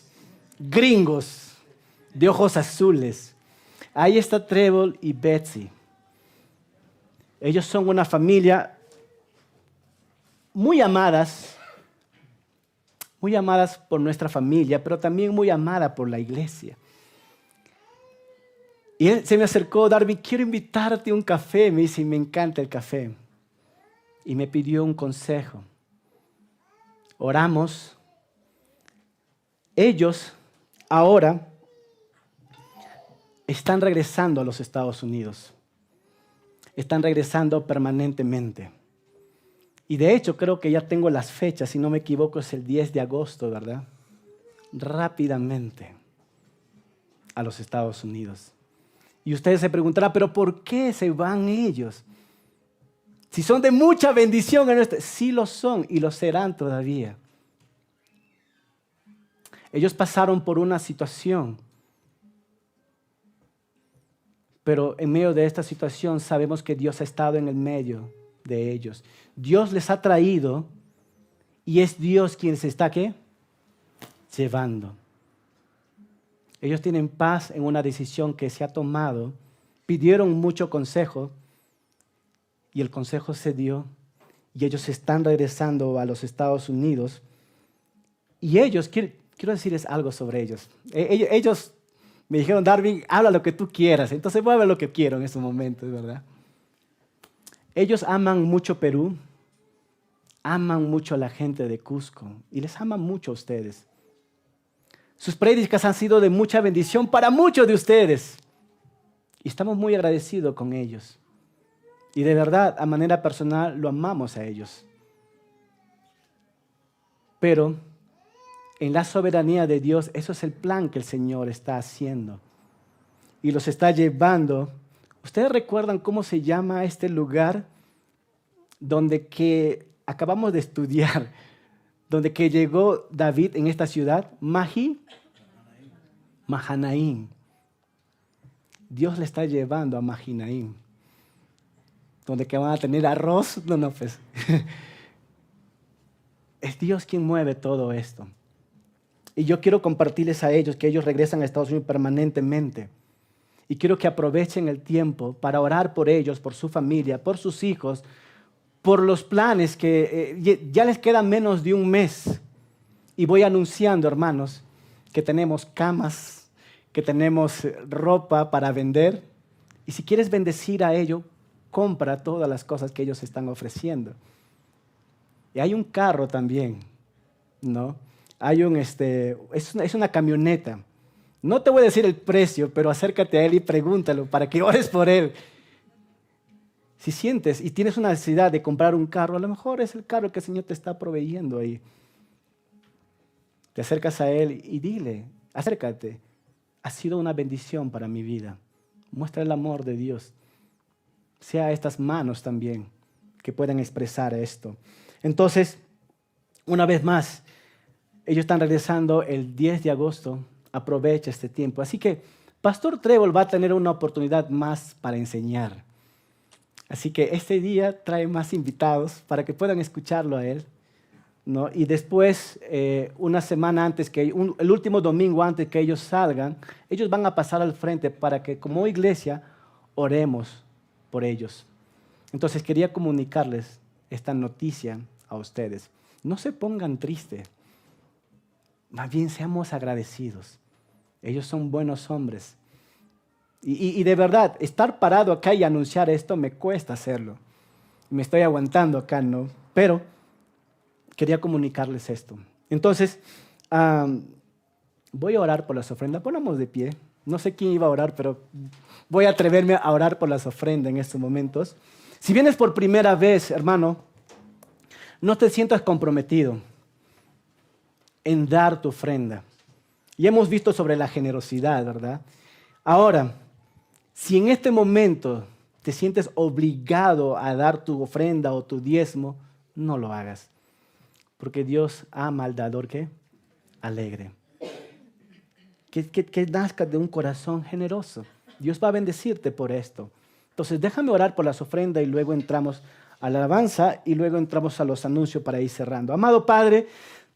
[SPEAKER 1] Gringos, de ojos azules. Ahí está Trevor y Betsy. Ellos son una familia muy amadas por nuestra familia, pero también muy amada por la iglesia. Y él se me acercó, Darby, quiero invitarte a un café. Me dice, me encanta el café. Y me pidió un consejo. Oramos. Ellos ahora están regresando a los Estados Unidos. Están regresando permanentemente. Y de hecho creo que ya tengo las fechas, si no me equivoco es el 10 de agosto, ¿verdad? Rápidamente a los Estados Unidos. Y ustedes se preguntarán, ¿pero por qué se van ellos? Si son de mucha bendición, sí lo son y lo serán todavía. Ellos pasaron por una situación, pero en medio de esta situación sabemos que Dios ha estado en el medio de ellos. Dios les ha traído y es Dios quien se está, ¿qué? Llevando. Ellos tienen paz en una decisión que se ha tomado. Pidieron mucho consejo y el consejo se dio y ellos están regresando a los Estados Unidos. Y ellos, quiero decirles algo sobre ellos. Ellos me dijeron, Darwin, habla lo que tú quieras. Entonces voy a ver lo que quiero en estos momentos, ¿verdad? Ellos aman mucho Perú, aman mucho a la gente de Cusco y les aman mucho a ustedes. Sus prédicas han sido de mucha bendición para muchos de ustedes. Y estamos muy agradecidos con ellos. Y de verdad, a manera personal, lo amamos a ellos. Pero en la soberanía de Dios, eso es el plan que el Señor está haciendo. Y los está llevando. ¿Ustedes recuerdan cómo se llama este lugar donde que acabamos de estudiar? Donde que llegó David en esta ciudad, Mahanaim. Dios le está llevando a Mahanaim. Donde que van a tener arroz. No, pues. Es Dios quien mueve todo esto. Y yo quiero compartirles a ellos que ellos regresan a Estados Unidos permanentemente. Y quiero que aprovechen el tiempo para orar por ellos, por su familia, por sus hijos, por los planes que ya les queda menos de un mes. Y voy anunciando, hermanos, que tenemos camas, que tenemos ropa para vender. Y si quieres bendecir a ellos, compra todas las cosas que ellos están ofreciendo. Y hay un carro también, ¿no? Hay es una camioneta. No te voy a decir el precio, pero acércate a él y pregúntalo para que ores por él. Si sientes y tienes una necesidad de comprar un carro, a lo mejor es el carro que el Señor te está proveyendo ahí. Te acercas a Él y dile, acércate, ha sido una bendición para mi vida. Muestra el amor de Dios. Sea estas manos también que puedan expresar esto. Entonces, una vez más, ellos están regresando el 10 de agosto. Aprovecha este tiempo. Así que Pastor Trevor va a tener una oportunidad más para enseñar. Así que este día trae más invitados para que puedan escucharlo a él, ¿no? Y después, una semana antes, el último domingo antes que ellos salgan, ellos van a pasar al frente para que como iglesia oremos por ellos. Entonces quería comunicarles esta noticia a ustedes. No se pongan tristes, más bien seamos agradecidos. Ellos son buenos hombres. Y de verdad, estar parado acá y anunciar esto me cuesta hacerlo. Me estoy aguantando acá, ¿no? Pero quería comunicarles esto. Entonces, voy a orar por las ofrendas. Ponamos de pie. No sé quién iba a orar, pero voy a atreverme a orar por las ofrendas en estos momentos. Si vienes por primera vez, hermano, no te sientas comprometido en dar tu ofrenda. Y hemos visto sobre la generosidad, ¿verdad?
[SPEAKER 2] Ahora, si en este momento te sientes obligado a dar tu ofrenda o tu diezmo, no lo hagas. Porque Dios ama al dador ¿qué? Alegre. Que nazca de un corazón generoso. Dios va a bendecirte por esto. Entonces déjame orar por las ofrendas y luego entramos a la alabanza y luego entramos a los anuncios para ir cerrando. Amado Padre,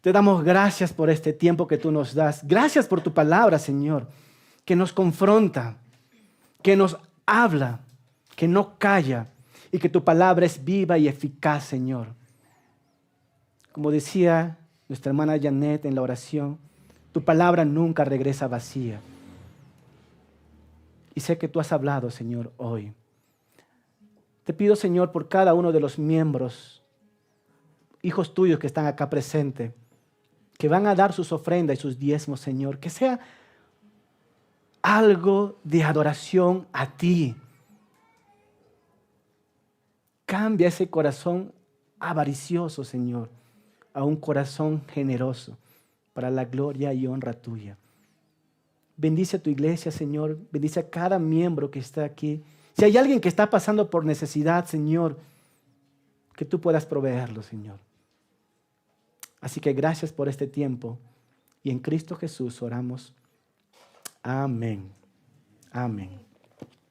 [SPEAKER 2] te damos gracias por este tiempo que tú nos das. Gracias por tu palabra, Señor, que nos confronta, que nos habla, que no calla y que tu palabra es viva y eficaz, Señor. Como decía nuestra hermana Janet en la oración, tu palabra nunca regresa vacía. Y sé que tú has hablado, Señor, hoy. Te pido, Señor, por cada uno de los miembros, hijos tuyos que están acá presentes, que van a dar sus ofrendas y sus diezmos, Señor, que sea algo de adoración a ti. Cambia ese corazón avaricioso, Señor, a un corazón generoso para la gloria y honra tuya. Bendice a tu iglesia, Señor. Bendice a cada miembro que está aquí. Si hay alguien que está pasando por necesidad, Señor, que tú puedas proveerlo, Señor. Así que gracias por este tiempo y en Cristo Jesús oramos. Amén. Amén.